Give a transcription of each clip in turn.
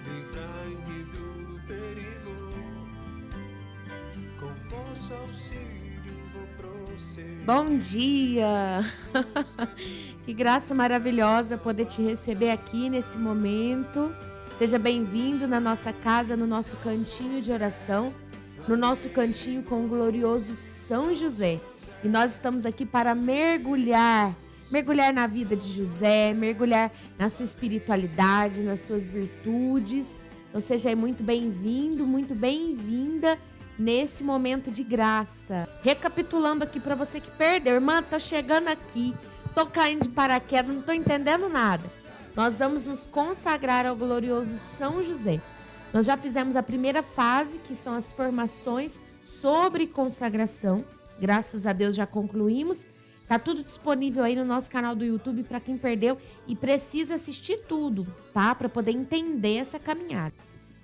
livrai-me do perigo. Com vosso auxílio vou prosseguir. Bom dia! Que graça maravilhosa poder te receber aqui nesse momento. Seja bem-vindo na nossa casa, no nosso cantinho de oração, no nosso cantinho com o glorioso São José. E nós estamos aqui para mergulhar na vida de José, mergulhar na sua espiritualidade, nas suas virtudes. Então seja aí muito bem-vindo, muito bem-vinda nesse momento de graça. Recapitulando aqui para você que perdeu, irmã, tô chegando aqui, tô caindo de paraquedas, não tô entendendo nada. Nós vamos nos consagrar ao glorioso São José. Nós já fizemos a primeira fase, que são as formações sobre consagração. Graças a Deus já concluímos. Tá tudo disponível aí no nosso canal do YouTube para quem perdeu e precisa assistir tudo, tá? Para poder entender essa caminhada.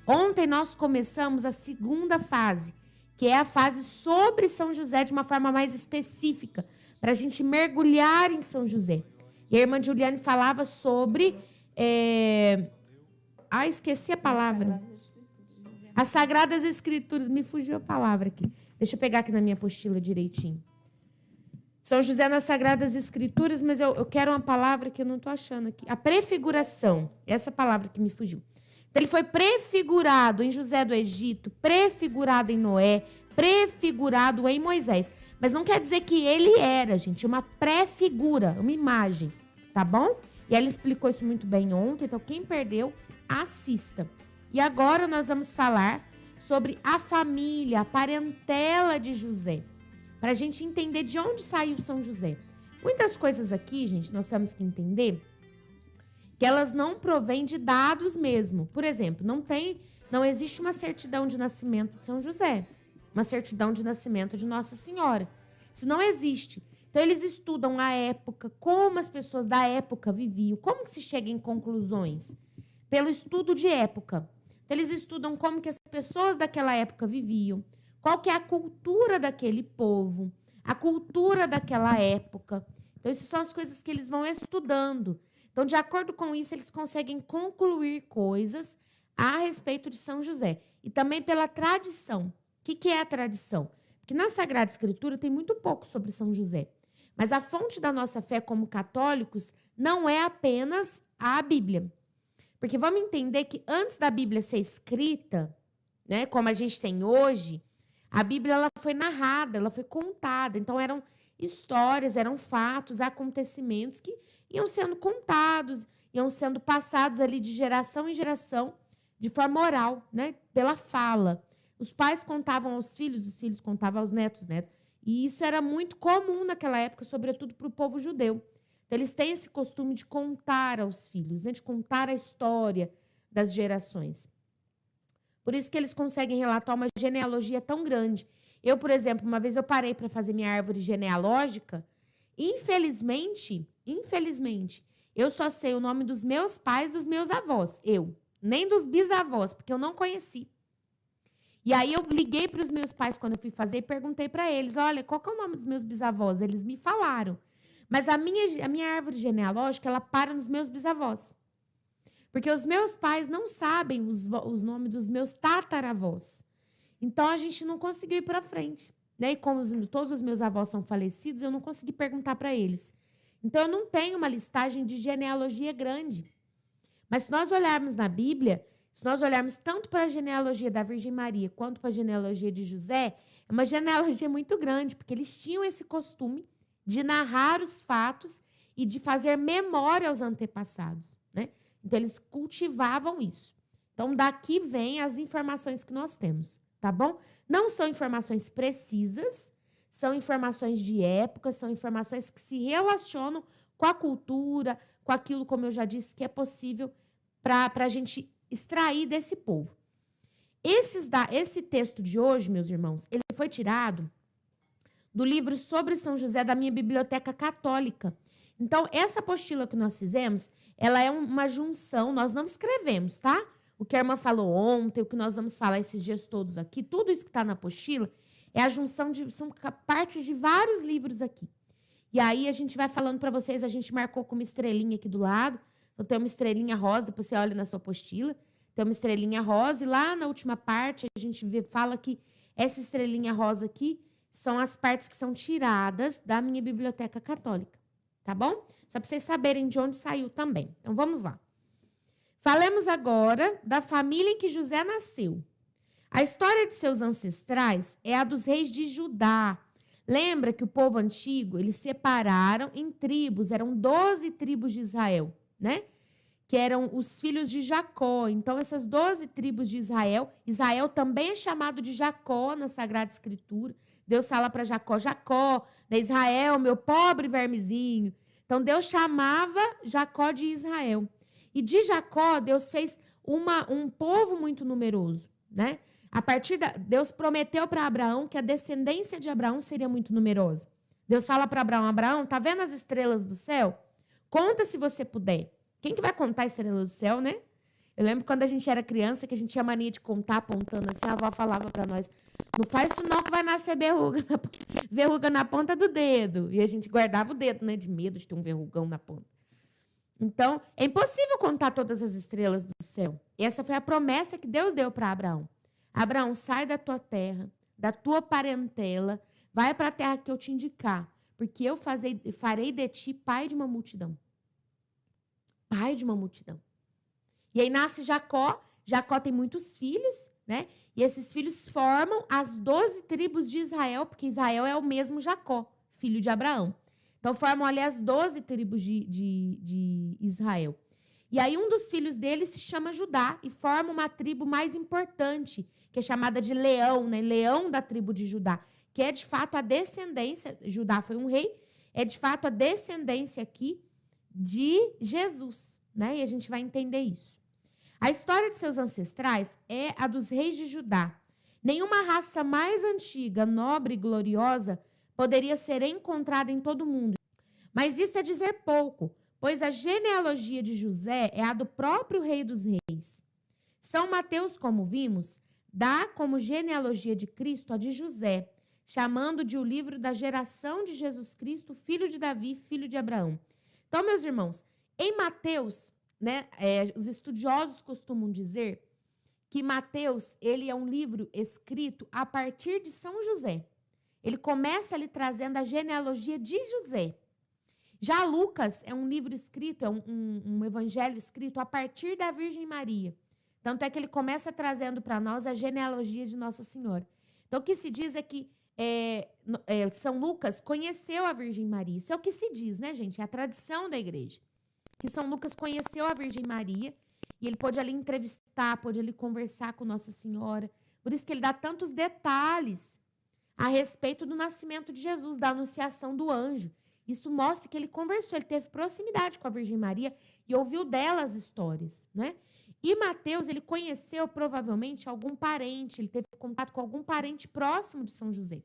Ontem nós começamos a segunda fase, que é a fase sobre São José de uma forma mais específica, para a gente mergulhar em São José. E a irmã Juliane falava sobre... esqueci a palavra. As Sagradas Escrituras. Me fugiu a palavra aqui. Deixa eu pegar aqui na minha apostila direitinho. São José nas Sagradas Escrituras, mas eu quero uma palavra que eu não estou achando aqui. A prefiguração. Essa palavra que me fugiu. Então, ele foi prefigurado em José do Egito, prefigurado em Noé, prefigurado em Moisés. Mas não quer dizer que ele era, gente, uma pré-figura, uma imagem, tá bom? E ela explicou isso muito bem ontem, então quem perdeu, assista. E agora nós vamos falar sobre a família, a parentela de José, para a gente entender de onde saiu São José. Muitas coisas aqui, gente, nós temos que entender que elas não provêm de dados mesmo. Por exemplo, não existe uma certidão de nascimento de São José, uma certidão de nascimento de Nossa Senhora. Isso não existe. Então, eles estudam a época, como as pessoas da época viviam, como que se chega em conclusões? Pelo estudo de época. Então, eles estudam como que as pessoas daquela época viviam, qual que é a cultura daquele povo, a cultura daquela época. Então, isso são as coisas que eles vão estudando. Então, de acordo com isso, eles conseguem concluir coisas a respeito de São José. E também pela tradição. O que é a tradição? Porque na Sagrada Escritura tem muito pouco sobre São José. Mas a fonte da nossa fé como católicos não é apenas a Bíblia. Porque vamos entender que antes da Bíblia ser escrita, né, como a gente tem hoje, a Bíblia ela foi narrada, ela foi contada. Então, eram histórias, eram fatos, acontecimentos que iam sendo contados, iam sendo passados ali de geração em geração, de forma oral, né, pela fala. Os pais contavam aos filhos, os filhos contavam aos netos, os netos. E isso era muito comum naquela época, sobretudo para o povo judeu. Então, eles têm esse costume de contar aos filhos, né, de contar a história das gerações. Por isso que eles conseguem relatar uma genealogia tão grande. Eu, por exemplo, uma vez eu parei para fazer minha árvore genealógica. Infelizmente, eu só sei o nome dos meus pais, dos meus avós. Nem dos bisavós, porque eu não conheci. E aí eu liguei para os meus pais quando eu fui fazer e perguntei para eles, olha, qual que é o nome dos meus bisavós? Eles me falaram. Mas a minha árvore genealógica, ela para nos meus bisavós. Porque os meus pais não sabem os nomes dos meus tataravós. Então, a gente não conseguiu ir para frente. Né? E como todos os meus avós são falecidos, eu não consegui perguntar para eles. Então, eu não tenho uma listagem de genealogia grande. Mas se nós olharmos na Bíblia, se nós olharmos tanto para a genealogia da Virgem Maria quanto para a genealogia de José, é uma genealogia muito grande, porque eles tinham esse costume de narrar os fatos e de fazer memória aos antepassados, né? Então, eles cultivavam isso. Então, daqui vem as informações que nós temos, tá bom? Não são informações precisas, são informações de época, são informações que se relacionam com a cultura, com aquilo, como eu já disse, que é possível para a gente extrair desse povo. Esse texto de hoje, meus irmãos, ele foi tirado do livro sobre São José da minha biblioteca católica. Então, essa apostila que nós fizemos, ela é uma junção, nós não escrevemos, tá? O que a irmã falou ontem, o que nós vamos falar esses dias todos aqui, tudo isso que está na apostila, é a junção são partes de vários livros aqui. E aí a gente vai falando para vocês, a gente marcou com uma estrelinha aqui do lado, Então, tem uma estrelinha rosa, depois você olha na sua apostila, tem uma estrelinha rosa, e lá na última parte a gente fala que essa estrelinha rosa aqui são as partes que são tiradas da minha biblioteca católica, tá bom? Só para vocês saberem de onde saiu também. Então, vamos lá. Falemos agora da família em que José nasceu. A história de seus ancestrais é a dos reis de Judá. Lembra que o povo antigo, eles separaram em tribos, eram 12 tribos de Israel, né? Que eram os filhos de Jacó. Então, essas 12 tribos de Israel, Israel também é chamado de Jacó na Sagrada Escritura. Deus fala para Jacó, Jacó, né, Israel, meu pobre vermezinho. Então, Deus chamava Jacó de Israel. E de Jacó, Deus fez um povo muito numeroso, né? Deus prometeu para Abraão que a descendência de Abraão seria muito numerosa. Deus fala para Abraão, Abraão, tá vendo as estrelas do céu? Conta se você puder. Quem que vai contar estrelas do céu, né? Eu lembro quando a gente era criança, que a gente tinha mania de contar, apontando assim, a avó falava para nós, não faz isso não que vai nascer verruga na ponta do dedo. E a gente guardava o dedo, né, de medo de ter um verrugão na ponta. Então, é impossível contar todas as estrelas do céu. E essa foi a promessa que Deus deu para Abraão. Abraão, sai da tua terra, da tua parentela, vai para a terra que eu te indicar, porque eu farei de ti pai de uma multidão. Pai de uma multidão. E aí nasce Jacó. Jacó tem muitos filhos, né? E esses filhos formam as 12 tribos de Israel, porque Israel é o mesmo Jacó, filho de Abraão. Então, formam ali as 12 tribos de Israel. E aí, um dos filhos dele se chama Judá e forma uma tribo mais importante, que é chamada de Leão, né? Leão da tribo de Judá, que é, de fato, a descendência, Judá foi um rei, é, de fato, a descendência aqui de Jesus, né? E a gente vai entender isso. A história de seus ancestrais é a dos reis de Judá. Nenhuma raça mais antiga, nobre e gloriosa poderia ser encontrada em todo o mundo. Mas isso é dizer pouco, pois a genealogia de José é a do próprio rei dos reis. São Mateus, como vimos, dá como genealogia de Cristo a de José, chamando de o livro da geração de Jesus Cristo, filho de Davi, filho de Abraão. Então, meus irmãos, em Mateus, né, os estudiosos costumam dizer que Mateus, ele é um livro escrito a partir de São José. Ele começa ali trazendo a genealogia de José. Já Lucas é um livro escrito, é um evangelho escrito a partir da Virgem Maria. Tanto é que ele começa trazendo para nós a genealogia de Nossa Senhora. Então, o que se diz é que São Lucas conheceu a Virgem Maria. Isso é o que se diz, né, gente? É a tradição da igreja. Que São Lucas conheceu a Virgem Maria e ele pôde ali entrevistar, pôde ali conversar com Nossa Senhora. Por isso que ele dá tantos detalhes a respeito do nascimento de Jesus, da anunciação do anjo. Isso mostra que ele conversou, ele teve proximidade com a Virgem Maria e ouviu dela as histórias, né? E Mateus, ele conheceu provavelmente algum parente, ele teve contato com algum parente próximo de São José.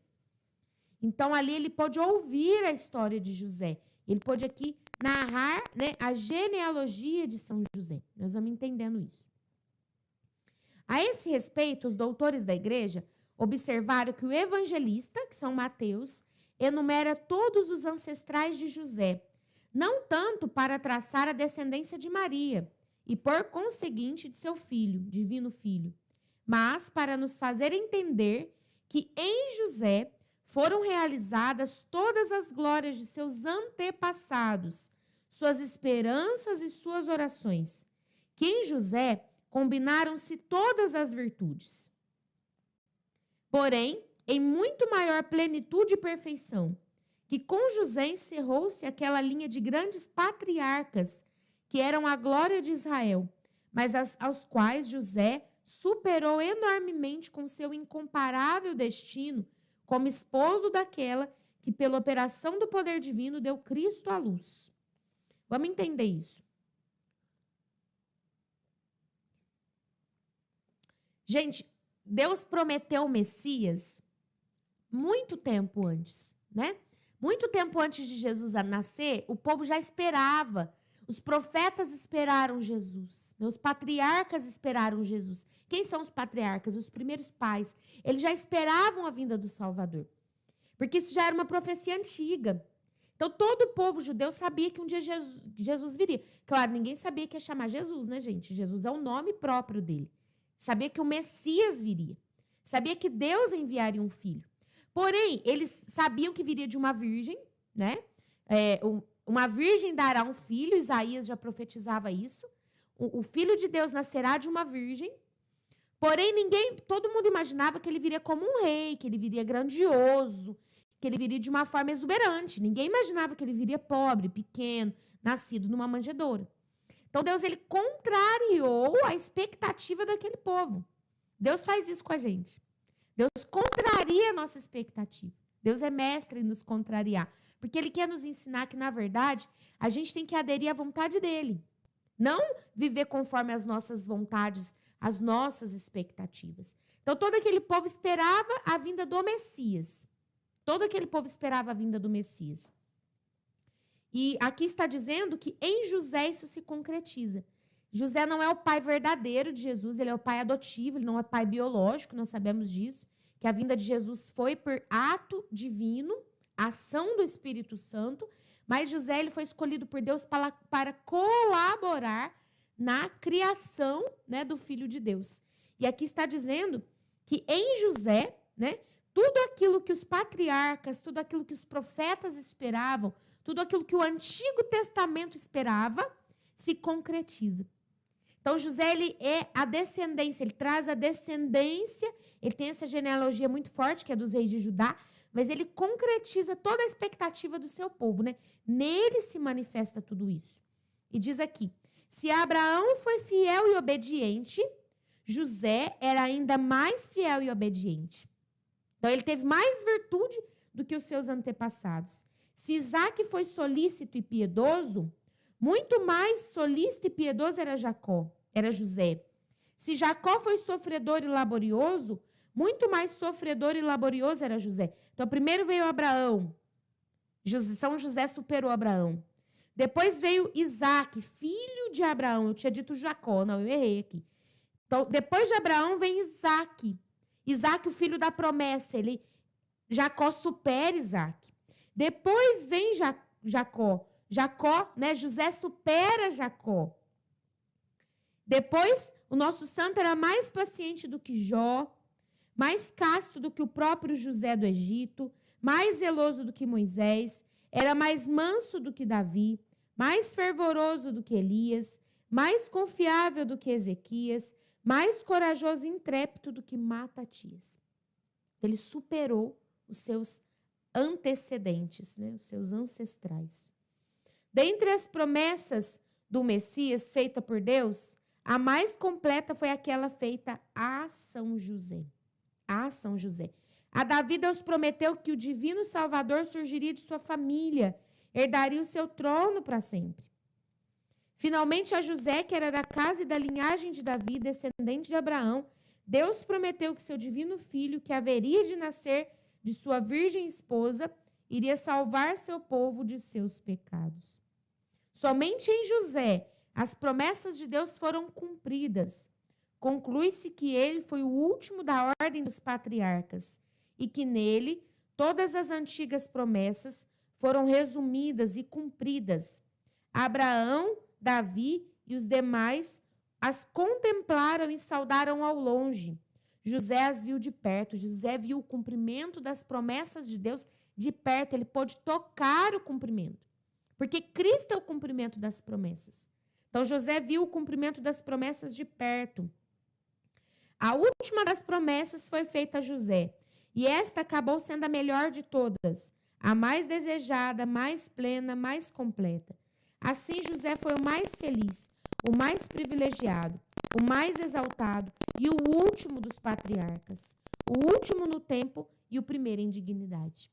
Então, ali ele pôde ouvir a história de José. Ele pôde aqui narrar, né, a genealogia de São José. Nós vamos entendendo isso. A esse respeito, os doutores da igreja observaram que o evangelista, que São Mateus, enumera todos os ancestrais de José, não tanto para traçar a descendência de Maria e, por conseguinte, de seu filho, divino filho, mas para nos fazer entender que em José foram realizadas todas as glórias de seus antepassados, suas esperanças e suas orações, que em José combinaram-se todas as virtudes. Porém, em muito maior plenitude e perfeição, que com José encerrou-se aquela linha de grandes patriarcas que eram a glória de Israel, mas aos quais José superou enormemente com seu incomparável destino como esposo daquela que, pela operação do poder divino, deu Cristo à luz. Vamos entender isso. Gente, Deus prometeu o Messias muito tempo antes, né? Muito tempo antes de Jesus nascer, o povo já esperava. Os profetas esperaram Jesus. Os patriarcas esperaram Jesus. Quem são os patriarcas? Os primeiros pais. Eles já esperavam a vinda do Salvador. Porque isso já era uma profecia antiga. Então, todo o povo judeu sabia que um dia Jesus viria. Claro, ninguém sabia que ia chamar Jesus, né, gente? Jesus é o nome próprio dele. Sabia que o Messias viria. Sabia que Deus enviaria um filho. Porém, eles sabiam que viria de uma virgem, né? Uma virgem dará um filho, Isaías já profetizava isso. O filho de Deus nascerá de uma virgem. Porém, todo mundo imaginava que ele viria como um rei, que ele viria grandioso, que ele viria de uma forma exuberante. Ninguém imaginava que ele viria pobre, pequeno, nascido numa manjedoura. Então, Deus, ele contrariou a expectativa daquele povo. Deus faz isso com a gente. Deus contraria a nossa expectativa. Deus é mestre em nos contrariar. Porque ele quer nos ensinar que, na verdade, a gente tem que aderir à vontade dele. Não viver conforme as nossas vontades, as nossas expectativas. Então, todo aquele povo esperava a vinda do Messias. Todo aquele povo esperava a vinda do Messias. E aqui está dizendo que em José isso se concretiza. José não é o pai verdadeiro de Jesus, ele é o pai adotivo, ele não é pai biológico, nós sabemos disso, que a vinda de Jesus foi por ato divino, ação do Espírito Santo, mas José ele foi escolhido por Deus para colaborar na criação, né, do Filho de Deus. E aqui está dizendo que em José, né, tudo aquilo que os patriarcas, tudo aquilo que os profetas esperavam, tudo aquilo que o Antigo Testamento esperava, se concretiza. Então, José, ele é a descendência, ele traz a descendência, ele tem essa genealogia muito forte, que é dos reis de Judá, mas ele concretiza toda a expectativa do seu povo, né? Nele se manifesta tudo isso. E diz aqui, se Abraão foi fiel e obediente, José era ainda mais fiel e obediente. Então, ele teve mais virtude do que os seus antepassados. Se Isaac foi solícito e piedoso, muito mais solícito e piedoso era José. Se Jacó foi sofredor e laborioso, muito mais sofredor e laborioso era José. Então, primeiro veio Abraão. São José superou Abraão. Depois veio Isaac, filho de Abraão. Eu tinha dito Jacó, não, eu errei aqui. Então, depois de Abraão vem Isaac. Isaac, o filho da promessa. Jacó supera Isaac. Depois vem Jacó, né? José supera Jacó. Depois, o nosso santo era mais paciente do que Jó, mais casto do que o próprio José do Egito, mais zeloso do que Moisés, era mais manso do que Davi, mais fervoroso do que Elias, mais confiável do que Ezequias, mais corajoso e intrépido do que Matatias. Ele superou os seus antecedentes, né, os seus ancestrais. Dentre as promessas do Messias feita por Deus, a mais completa foi aquela feita a São José. A São José. A Davi Deus prometeu que o divino Salvador surgiria de sua família, herdaria o seu trono para sempre. Finalmente, a José, que era da casa e da linhagem de Davi, descendente de Abraão, Deus prometeu que seu divino filho, que haveria de nascer de sua virgem esposa, iria salvar seu povo de seus pecados. Somente em José as promessas de Deus foram cumpridas. Conclui-se que ele foi o último da ordem dos patriarcas e que nele todas as antigas promessas foram resumidas e cumpridas. Abraão, Davi e os demais as contemplaram e saudaram ao longe. José as viu de perto. José viu o cumprimento das promessas de Deus de perto. Ele pôde tocar o cumprimento. Porque Cristo é o cumprimento das promessas. Então, José viu o cumprimento das promessas de perto. A última das promessas foi feita a José. E esta acabou sendo a melhor de todas. A mais desejada, mais plena, mais completa. Assim, José foi o mais feliz, o mais privilegiado, o mais exaltado e o último dos patriarcas. O último no tempo e o primeiro em dignidade.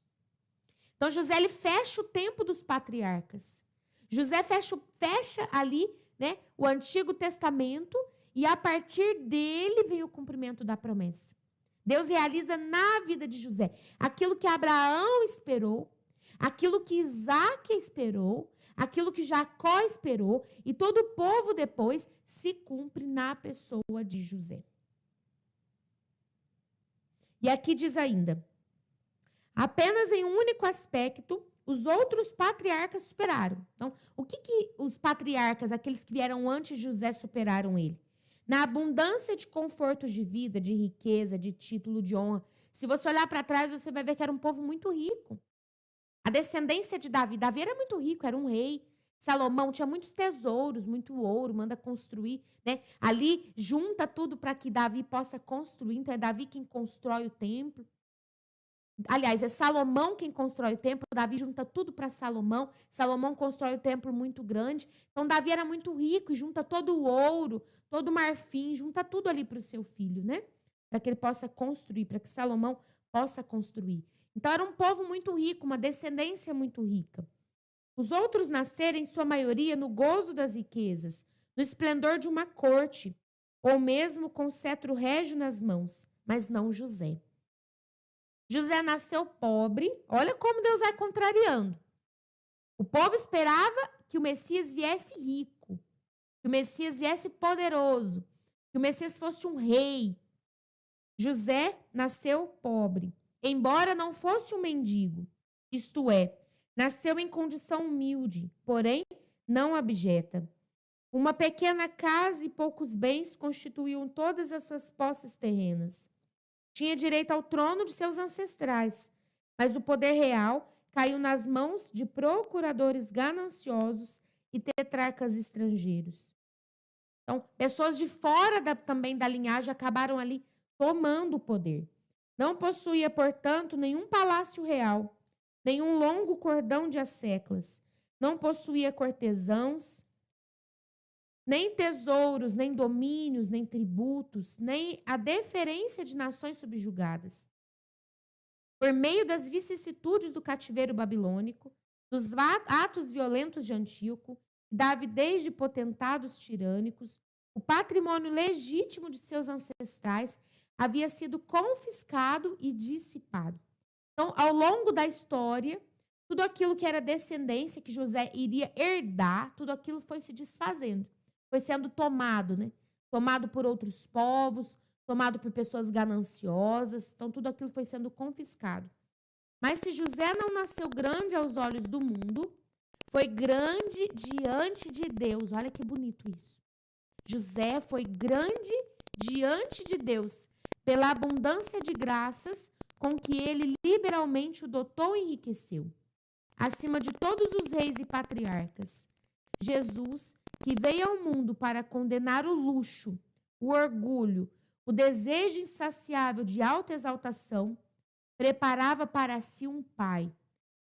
Então, José ele fecha o tempo dos patriarcas. José fecha ali, né, o Antigo Testamento e a partir dele vem o cumprimento da promessa. Deus realiza na vida de José aquilo que Abraão esperou, aquilo que Isaac esperou, aquilo que Jacó esperou e todo o povo depois se cumpre na pessoa de José. E aqui diz ainda, apenas em um único aspecto os outros patriarcas superaram. Então, o que os patriarcas, aqueles que vieram antes de José, superaram ele? Na abundância de confortos de vida, de riqueza, de título, de honra. Se você olhar para trás, você vai ver que era um povo muito rico. A descendência de Davi. Davi era muito rico, era um rei. Salomão tinha muitos tesouros, muito ouro, manda construir, né? Ali junta tudo para que Davi possa construir. Então é Davi quem constrói o templo. Aliás, é Salomão quem constrói o templo. Davi junta tudo para Salomão. Salomão constrói o templo muito grande. Então Davi era muito rico e junta todo o ouro, todo o marfim, junta tudo ali para o seu filho, né? Para que ele possa construir, para que Salomão possa construir. Então era um povo muito rico, uma descendência muito rica. Os outros nasceram, em sua maioria, no gozo das riquezas, no esplendor de uma corte, ou mesmo com o cetro régio nas mãos, mas não José. José nasceu pobre, olha como Deus vai contrariando. O povo esperava que o Messias viesse rico, que o Messias viesse poderoso, que o Messias fosse um rei. José nasceu pobre, embora não fosse um mendigo, isto é, nasceu em condição humilde, porém não abjeta. Uma pequena casa e poucos bens constituíam todas as suas posses terrenas. Tinha direito ao trono de seus ancestrais, mas o poder real caiu nas mãos de procuradores gananciosos e tetrarcas estrangeiros. Então, pessoas de fora também da linhagem acabaram ali tomando o poder. Não possuía, portanto, nenhum palácio real, nenhum longo cordão de asseclas. Não possuía cortesãos, nem tesouros, nem domínios, nem tributos, nem a deferência de nações subjugadas. Por meio das vicissitudes do cativeiro babilônico, dos atos violentos de Antíoco, da avidez de potentados tirânicos, o patrimônio legítimo de seus ancestrais havia sido confiscado e dissipado. Então, ao longo da história, tudo aquilo que era descendência, que José iria herdar, tudo aquilo foi se desfazendo. Foi sendo tomado, né? Tomado por outros povos, tomado por pessoas gananciosas. Então, tudo aquilo foi sendo confiscado. Mas se José não nasceu grande aos olhos do mundo, foi grande diante de Deus. Olha que bonito isso. José foi grande diante de Deus, pela abundância de graças com que ele liberalmente o dotou e enriqueceu. Acima de todos os reis e patriarcas, Jesus, que veio ao mundo para condenar o luxo, o orgulho, o desejo insaciável de autoexaltação, preparava para si um pai,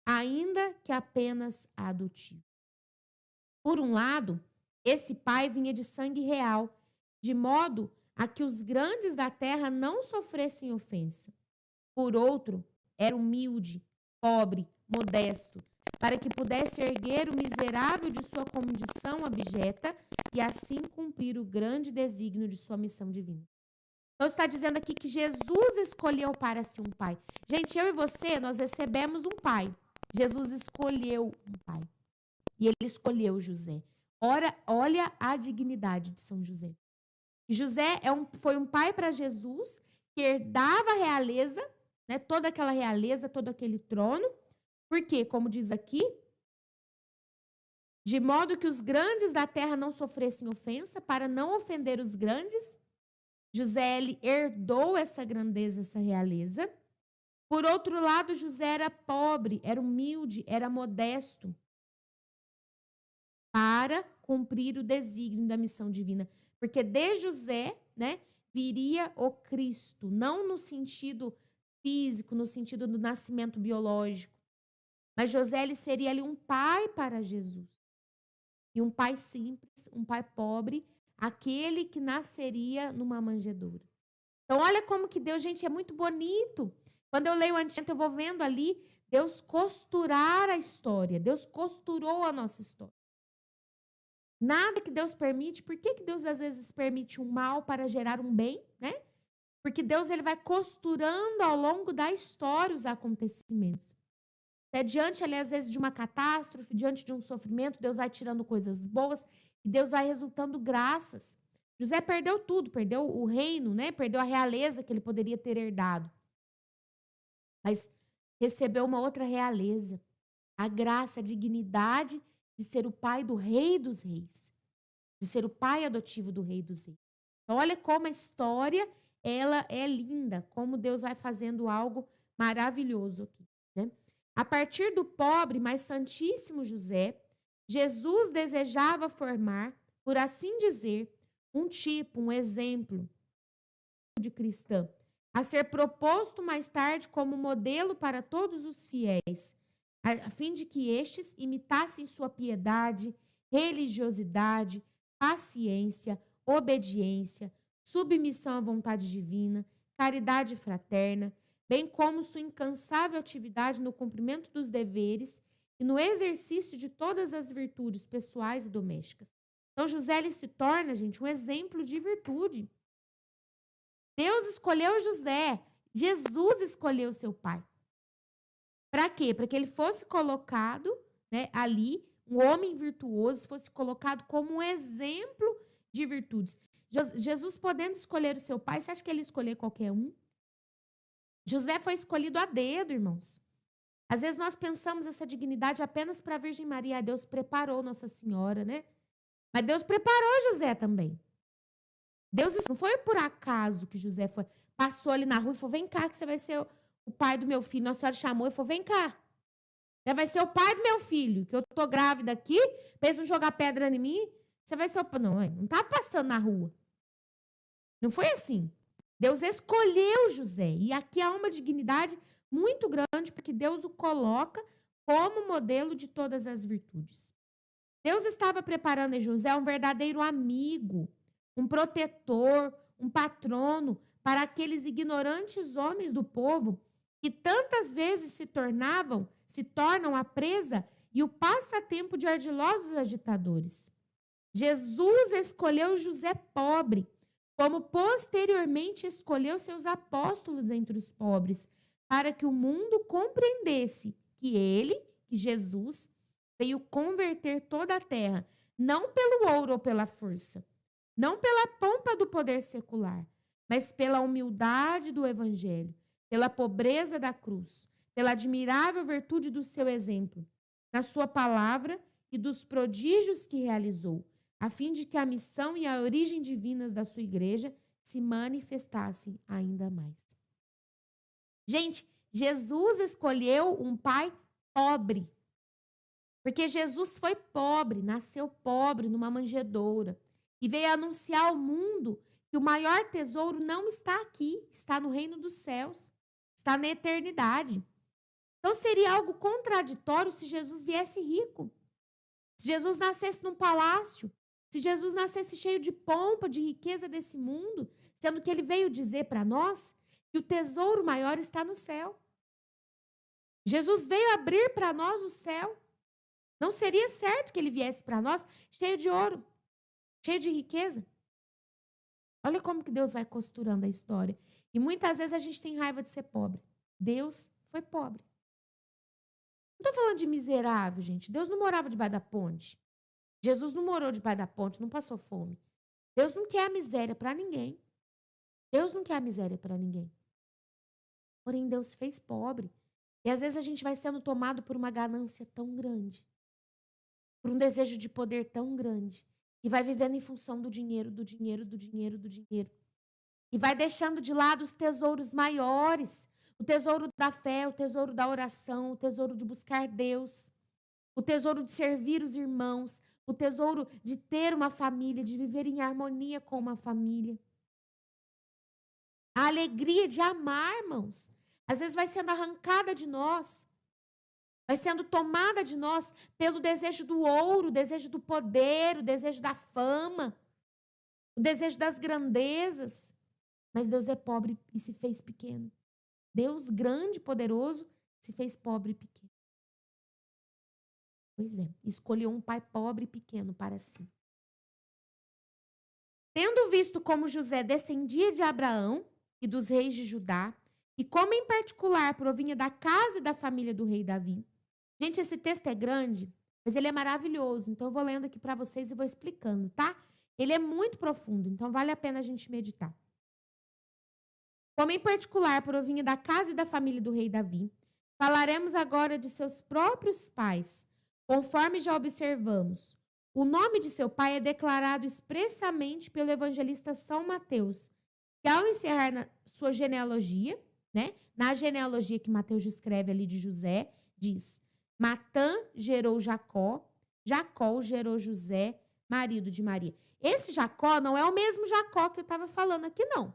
ainda que apenas adotivo. Por um lado, esse pai vinha de sangue real, de modo a que os grandes da terra não sofressem ofensa. Por outro, era humilde, pobre, modesto, para que pudesse erguer o miserável de sua condição abjeta e assim cumprir o grande desígnio de sua missão divina. Então, está dizendo aqui que Jesus escolheu para si um pai. Gente, eu e você, nós recebemos um pai. Jesus escolheu um pai. E ele escolheu José. Ora, olha a dignidade de São José. E José foi um pai para Jesus, que herdava a realeza, né, toda aquela realeza, todo aquele trono. Porque, como diz aqui, de modo que os grandes da terra não sofressem ofensa, para não ofender os grandes, José ele herdou essa grandeza, essa realeza. Por outro lado, José era pobre, era humilde, era modesto, para cumprir o desígnio da missão divina. Porque de José, né, viria o Cristo, não no sentido físico, no sentido do nascimento biológico. Mas José ele seria ali um pai para Jesus. E um pai simples, um pai pobre, aquele que nasceria numa manjedoura. Então, olha como que Deus, gente, é muito bonito. Quando eu leio o Antigo, eu vou vendo ali Deus costurar a história. Deus costurou a nossa história. Nada que Deus permite. Por que Deus às vezes permite um mal para gerar um bem, né? Porque Deus ele vai costurando ao longo da história os acontecimentos. Até diante, ali, às vezes, de uma catástrofe, diante de um sofrimento, Deus vai tirando coisas boas e Deus vai resultando graças. José perdeu tudo, perdeu o reino, né? Perdeu a realeza que ele poderia ter herdado. Mas recebeu uma outra realeza. a graça, a dignidade de ser o pai do Rei dos Reis, de ser o pai adotivo do Rei dos Reis. Então, olha como a história ela é linda, como Deus vai fazendo algo maravilhoso aqui, né? A partir do pobre, mas santíssimo José, Jesus desejava formar, por assim dizer, um tipo, um exemplo de cristã, a ser proposto mais tarde como modelo para todos os fiéis, a fim de que estes imitassem sua piedade, religiosidade, paciência, obediência, submissão à vontade divina, caridade fraterna, bem como sua incansável atividade no cumprimento dos deveres e no exercício de todas as virtudes pessoais e domésticas. Então, José ele se torna, gente, um exemplo de virtude. Deus escolheu José, Jesus escolheu seu pai. Para quê? Para que ele fosse colocado, né, ali, um homem virtuoso, fosse colocado como um exemplo de virtudes. Jesus podendo escolher o seu pai, você acha que ele escolheu qualquer um? José foi escolhido a dedo, irmãos. Às vezes nós pensamos essa dignidade apenas para a Virgem Maria. Deus preparou Nossa Senhora, né? Mas Deus preparou José também. Deus não foi por acaso que José passou ali na rua e falou: vem cá, que você vai ser o pai do meu filho. Nossa Senhora chamou e falou: vem cá. Você vai ser o pai do meu filho, que eu tô grávida aqui, pra eles não jogar pedra em mim. Você vai ser o pai. Não tá passando na rua. Não foi assim. Deus escolheu José. E aqui há uma dignidade muito grande, porque Deus o coloca como modelo de todas as virtudes. Deus estava preparando em José um verdadeiro amigo, um protetor, um patrono para aqueles ignorantes homens do povo que tantas vezes se tornam a presa e o passatempo de ardilosos agitadores. Jesus escolheu José pobre, como posteriormente escolheu seus apóstolos entre os pobres, para que o mundo compreendesse que Jesus, veio converter toda a terra, não pelo ouro ou pela força, não pela pompa do poder secular, mas pela humildade do evangelho, pela pobreza da cruz, pela admirável virtude do seu exemplo, na sua palavra e dos prodígios que realizou, a fim de que a missão e a origem divinas da sua igreja se manifestassem ainda mais. Gente, Jesus escolheu um pai pobre, porque Jesus foi pobre, nasceu pobre numa manjedoura e veio anunciar ao mundo que o maior tesouro não está aqui, está no reino dos céus, está na eternidade. Então seria algo contraditório se Jesus viesse rico, se Jesus nascesse num palácio, se Jesus nascesse cheio de pompa, de riqueza desse mundo, sendo que ele veio dizer para nós que o tesouro maior está no céu. Jesus veio abrir para nós o céu. Não seria certo que ele viesse para nós cheio de ouro, cheio de riqueza. Olha como que Deus vai costurando a história. E muitas vezes a gente tem raiva de ser pobre. Deus foi pobre. Não estou falando de miserável, gente. Deus não morava debaixo da ponte. Jesus não morou debaixo da ponte, não passou fome. Deus não quer a miséria para ninguém. Deus não quer a miséria para ninguém. Porém, Deus fez pobre. E às vezes a gente vai sendo tomado por uma ganância tão grande, por um desejo de poder tão grande, e vai vivendo em função do dinheiro, do dinheiro, do dinheiro, do dinheiro. E vai deixando de lado os tesouros maiores, o tesouro da fé, o tesouro da oração, o tesouro de buscar Deus, o tesouro de servir os irmãos, o tesouro de ter uma família, de viver em harmonia com uma família. A alegria de amar, irmãos, às vezes vai sendo arrancada de nós, vai sendo tomada de nós pelo desejo do ouro, o desejo do poder, o desejo da fama, o desejo das grandezas. Mas Deus é pobre e se fez pequeno. Deus grande e poderoso se fez pobre e pequeno. Pois é, escolheu um pai pobre e pequeno para si. Tendo visto como José descendia de Abraão e dos reis de Judá, e como em particular provinha da casa e da família do rei Davi. Gente, esse texto é grande, mas ele é maravilhoso. Então eu vou lendo aqui para vocês e vou explicando, tá? Ele é muito profundo, então vale a pena a gente meditar. Como em particular provinha da casa e da família do rei Davi, Falaremos agora de seus próprios pais. Conforme já observamos, o nome de seu pai é declarado expressamente pelo evangelista São Mateus, que ao encerrar sua genealogia, né, na genealogia que Mateus descreve ali de José, diz: Matã gerou Jacó, Jacó gerou José, marido de Maria. Esse Jacó não é o mesmo Jacó que eu estava falando aqui, não.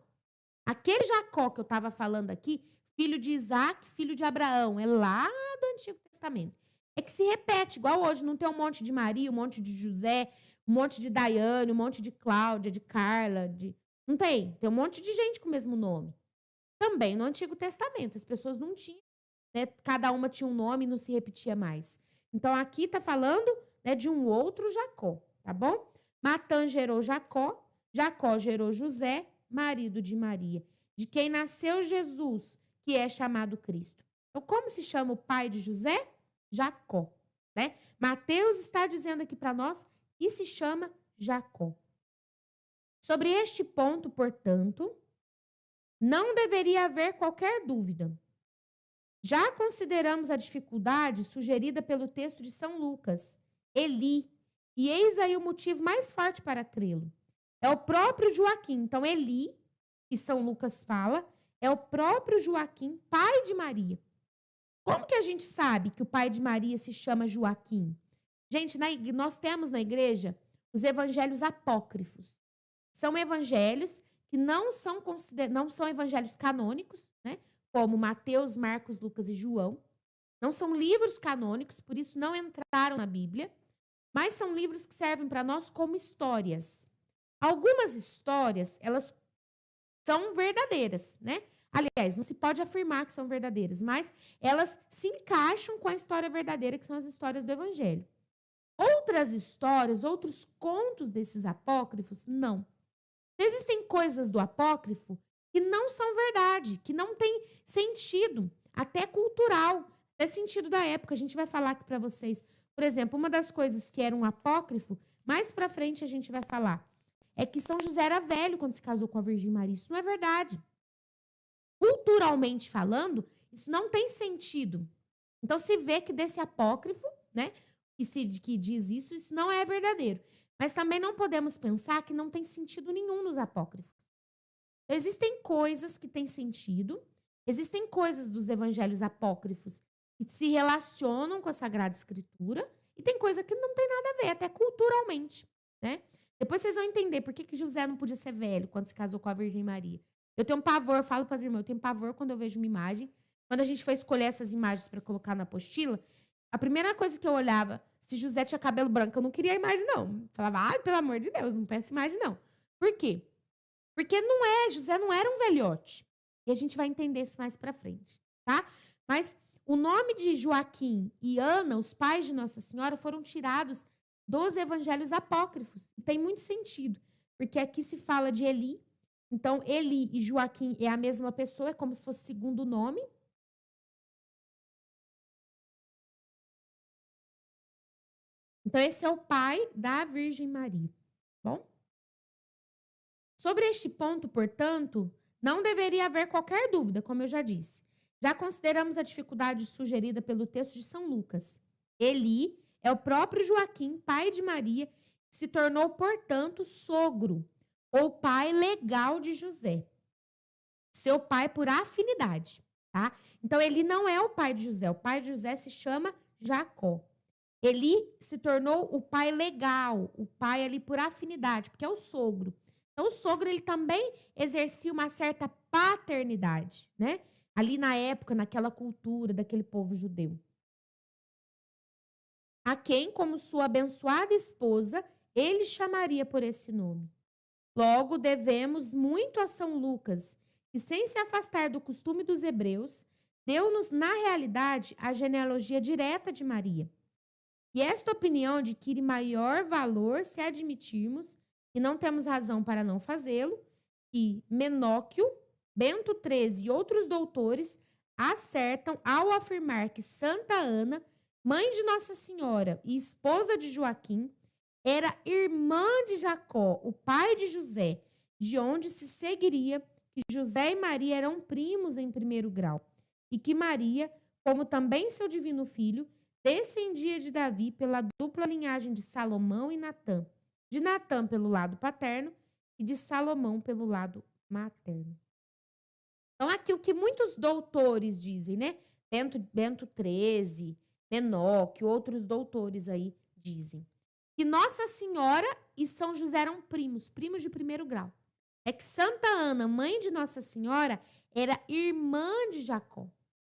Aquele Jacó que eu estava falando aqui, filho de Isaac, filho de Abraão, é lá do Antigo Testamento. É que se repete, igual hoje, não tem um monte de Maria, um monte de José, um monte de Daiane, um monte de Cláudia, de Carla, não tem. Tem um monte de gente com o mesmo nome. Também no Antigo Testamento, as pessoas não tinham, né? Cada uma tinha um nome e não se repetia mais. Então, aqui está falando, né, de um outro Jacó, tá bom? Matã gerou Jacó, Jacó gerou José, marido de Maria, de quem nasceu Jesus, que é chamado Cristo. Então, como se chama o pai de José? Jacó, né? Mateus está dizendo aqui para nós que se chama Jacó. Sobre este ponto, portanto, não deveria haver qualquer dúvida. Já consideramos a dificuldade sugerida pelo texto de São Lucas, Eli, e eis aí o motivo mais forte para crê-lo. É o próprio Joaquim. Então, Eli, que São Lucas fala, é o próprio Joaquim, pai de Maria. Como que a gente sabe que o pai de Maria se chama Joaquim? Gente, nós temos na igreja os evangelhos apócrifos. São evangelhos que não são evangelhos canônicos, né? Como Mateus, Marcos, Lucas e João. Não são livros canônicos, por isso não entraram na Bíblia, mas são livros que servem para nós como histórias. Algumas histórias, elas são verdadeiras, né? Aliás, não se pode afirmar que são verdadeiras, mas elas se encaixam com a história verdadeira, que são as histórias do Evangelho. Outras histórias, outros contos desses apócrifos, não. Existem coisas do apócrifo que não são verdade, que não têm sentido, até cultural, até sentido da época. A gente vai falar aqui para vocês. Por exemplo, uma das coisas que era um apócrifo, mais para frente a gente vai falar, é que São José era velho quando se casou com a Virgem Maria. Isso não é verdade. Culturalmente falando, isso não tem sentido. Então, se vê que desse apócrifo, né, que diz isso, isso não é verdadeiro. Mas também não podemos pensar que não tem sentido nenhum nos apócrifos. Então, existem coisas que têm sentido, existem coisas dos evangelhos apócrifos que se relacionam com a Sagrada Escritura, e tem coisa que não tem nada a ver, até culturalmente, né? Depois vocês vão entender por que José não podia ser velho quando se casou com a Virgem Maria. Eu tenho um pavor, eu falo para as irmãs, eu tenho pavor quando eu vejo uma imagem. Quando a gente foi escolher essas imagens para colocar na apostila, a primeira coisa que eu olhava, se José tinha cabelo branco, eu não queria a imagem, não. Falava, pelo amor de Deus, não peço imagem, não. Por quê? Porque José não era um velhote. E a gente vai entender isso mais para frente, tá? Mas o nome de Joaquim e Ana, os pais de Nossa Senhora, foram tirados dos evangelhos apócrifos. E tem muito sentido, porque aqui se fala de Eli. Então, Eli e Joaquim é a mesma pessoa, é como se fosse segundo nome. Então, esse é o pai da Virgem Maria. Bom? Sobre este ponto, portanto, não deveria haver qualquer dúvida, como eu já disse. Já consideramos a dificuldade sugerida pelo texto de São Lucas. Eli é o próprio Joaquim, pai de Maria, que se tornou, portanto, sogro, ou pai legal de José. Seu pai por afinidade, tá? Então, Eli não é o pai de José. O pai de José se chama Jacó. Eli se tornou o pai legal, o pai ali por afinidade, porque é o sogro. Então, o sogro, ele também exercia uma certa paternidade, né? Ali na época, naquela cultura daquele povo judeu. A quem, como sua abençoada esposa, ele chamaria por esse nome. Logo, devemos muito a São Lucas, que, sem se afastar do costume dos hebreus, deu-nos, na realidade, a genealogia direta de Maria. E esta opinião adquire maior valor se admitirmos, e não temos razão para não fazê-lo, que Menóquio, Bento XIII e outros doutores acertam ao afirmar que Santa Ana, mãe de Nossa Senhora e esposa de Joaquim, era irmã de Jacó, o pai de José, de onde se seguiria que José e Maria eram primos em primeiro grau, e que Maria, como também seu divino filho, descendia de Davi pela dupla linhagem de Salomão e Natã, de Natã pelo lado paterno e de Salomão pelo lado materno. Então, aqui o que muitos doutores dizem, né? Bento XIII, Enoque, outros doutores aí dizem, que Nossa Senhora e São José eram primos de primeiro grau. É que Santa Ana, mãe de Nossa Senhora, era irmã de Jacó,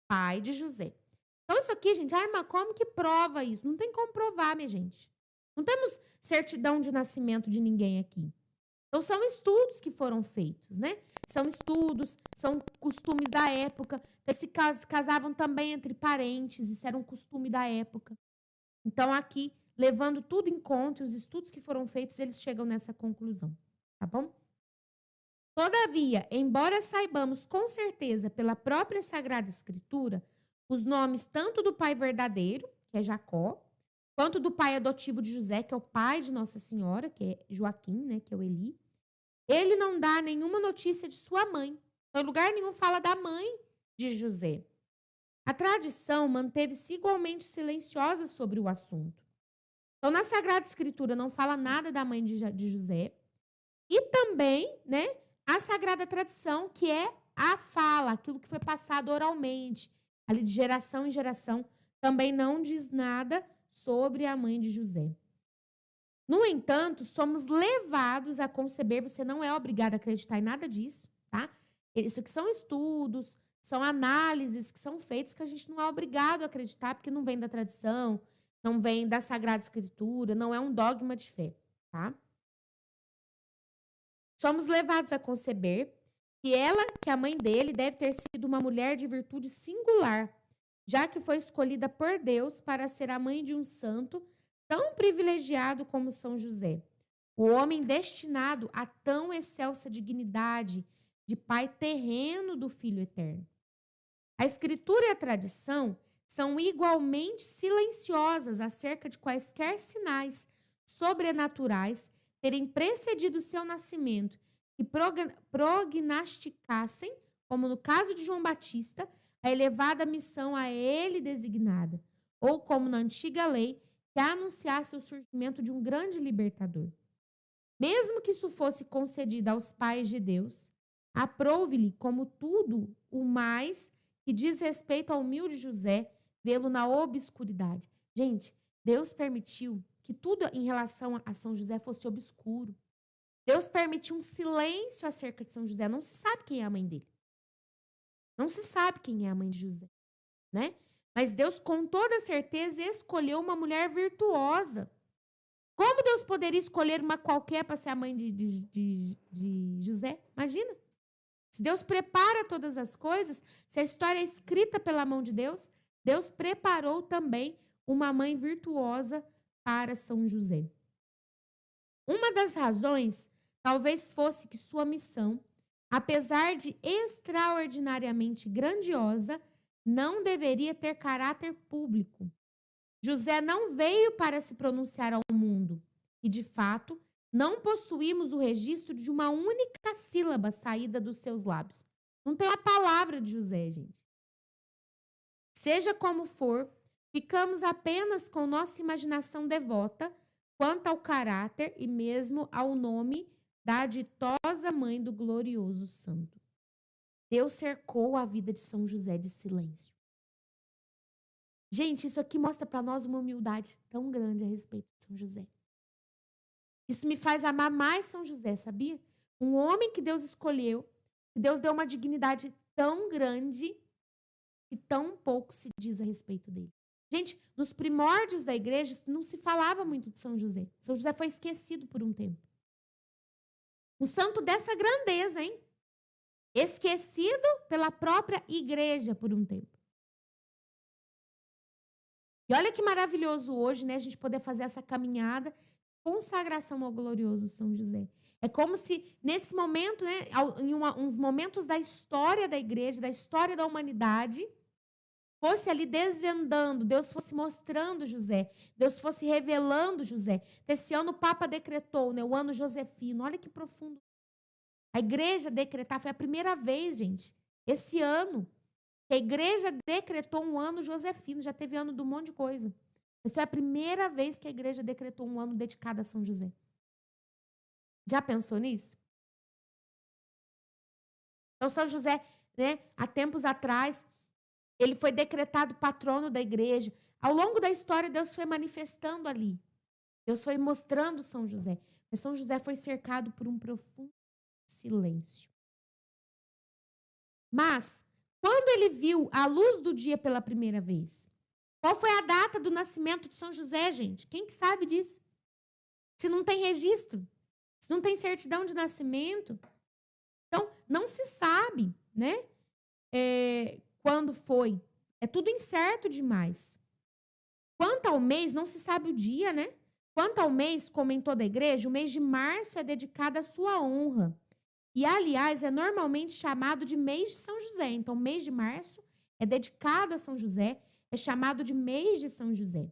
pai de José. Então, isso aqui, gente, irmã, como que prova isso? Não tem como provar, minha gente. Não temos certidão de nascimento de ninguém aqui. Então, são estudos que foram feitos, né? São estudos, são costumes da época. Eles se casavam também entre parentes, isso era um costume da época. Então, aqui, levando tudo em conta, os estudos que foram feitos, eles chegam nessa conclusão, tá bom? Todavia, embora saibamos com certeza pela própria Sagrada Escritura os nomes tanto do pai verdadeiro, que é Jacó, quanto do pai adotivo de José, que é o pai de Nossa Senhora, que é Joaquim, né, que é o Eli, ele não dá nenhuma notícia de sua mãe. Então, em lugar nenhum fala da mãe de José. A tradição manteve-se igualmente silenciosa sobre o assunto. Então, na Sagrada Escritura não fala nada da mãe de José. E também, né, a Sagrada Tradição, que é a fala, aquilo que foi passado oralmente, ali de geração em geração, também não diz nada sobre a mãe de José. No entanto, somos levados a conceber, você não é obrigado a acreditar em nada disso, tá? Isso que são estudos, são análises que são feitas que a gente não é obrigado a acreditar, porque não vem da tradição, não vem da Sagrada Escritura, não é um dogma de fé, tá? Somos levados a conceber que a mãe dele, deve ter sido uma mulher de virtude singular, já que foi escolhida por Deus para ser a mãe de um santo tão privilegiado como São José, o homem destinado a tão excelsa dignidade de pai terreno do Filho Eterno. A Escritura e a tradição são igualmente silenciosas acerca de quaisquer sinais sobrenaturais terem precedido seu nascimento e prognosticassem, como no caso de João Batista, a elevada missão a ele designada, ou como na antiga lei, que anunciasse o surgimento de um grande libertador. Mesmo que isso fosse concedido aos pais de Deus, aprouve-lhe, como tudo o mais que diz respeito ao humilde José, vê-lo na obscuridade. Gente, Deus permitiu que tudo em relação a São José fosse obscuro. Deus permitiu um silêncio acerca de São José. Não se sabe quem é a mãe dele. Não se sabe quem é a mãe de José, né? Mas Deus, com toda certeza, escolheu uma mulher virtuosa. Como Deus poderia escolher uma qualquer para ser a mãe de José? Imagina. Se Deus prepara todas as coisas, se a história é escrita pela mão de Deus, Deus preparou também uma mãe virtuosa para São José. Uma das razões talvez fosse que sua missão, apesar de extraordinariamente grandiosa, não deveria ter caráter público. José não veio para se pronunciar ao mundo e, de fato, não possuímos o registro de uma única sílaba saída dos seus lábios. Não tem uma palavra de José, gente. Seja como for, ficamos apenas com nossa imaginação devota quanto ao caráter e mesmo ao nome da ditosa mãe do glorioso santo. Deus cercou a vida de São José de silêncio. Gente, isso aqui mostra para nós uma humildade tão grande a respeito de São José. Isso me faz amar mais São José, sabia? Um homem que Deus escolheu, que Deus deu uma dignidade tão grande e tão pouco se diz a respeito dele. Gente, nos primórdios da igreja não se falava muito de São José. São José foi esquecido por um tempo. Um santo dessa grandeza, hein? Esquecido pela própria igreja por um tempo. E olha que maravilhoso hoje, né? A gente poder fazer essa caminhada, consagração ao glorioso São José. É como se nesse momento, né, em uns momentos da história da igreja, da história da humanidade, fosse ali desvendando, Deus fosse mostrando José, Deus fosse revelando José. Esse ano o Papa decretou, né, o ano josefino. Olha que profundo. A igreja decretar, foi a primeira vez, gente, esse ano, que a igreja decretou um ano josefino, já teve ano de um monte de coisa. Essa é a primeira vez que a igreja decretou um ano dedicado a São José. Já pensou nisso? Então, São José, né, há tempos atrás, ele foi decretado patrono da igreja. Ao longo da história, Deus foi manifestando ali. Deus foi mostrando São José. Mas São José foi cercado por um profundo silêncio. Mas, quando ele viu a luz do dia pela primeira vez, qual foi a data do nascimento de São José, gente? Quem que sabe disso? Se não tem registro, se não tem certidão de nascimento, então não se sabe, né? Quando foi. É tudo incerto demais. Quanto ao mês, não se sabe o dia, né? Quanto ao mês, como em toda a igreja, o mês de março é dedicado à sua honra. E, aliás, é normalmente chamado de mês de São José. Então, o mês de março é dedicado a São José, é chamado de mês de São José.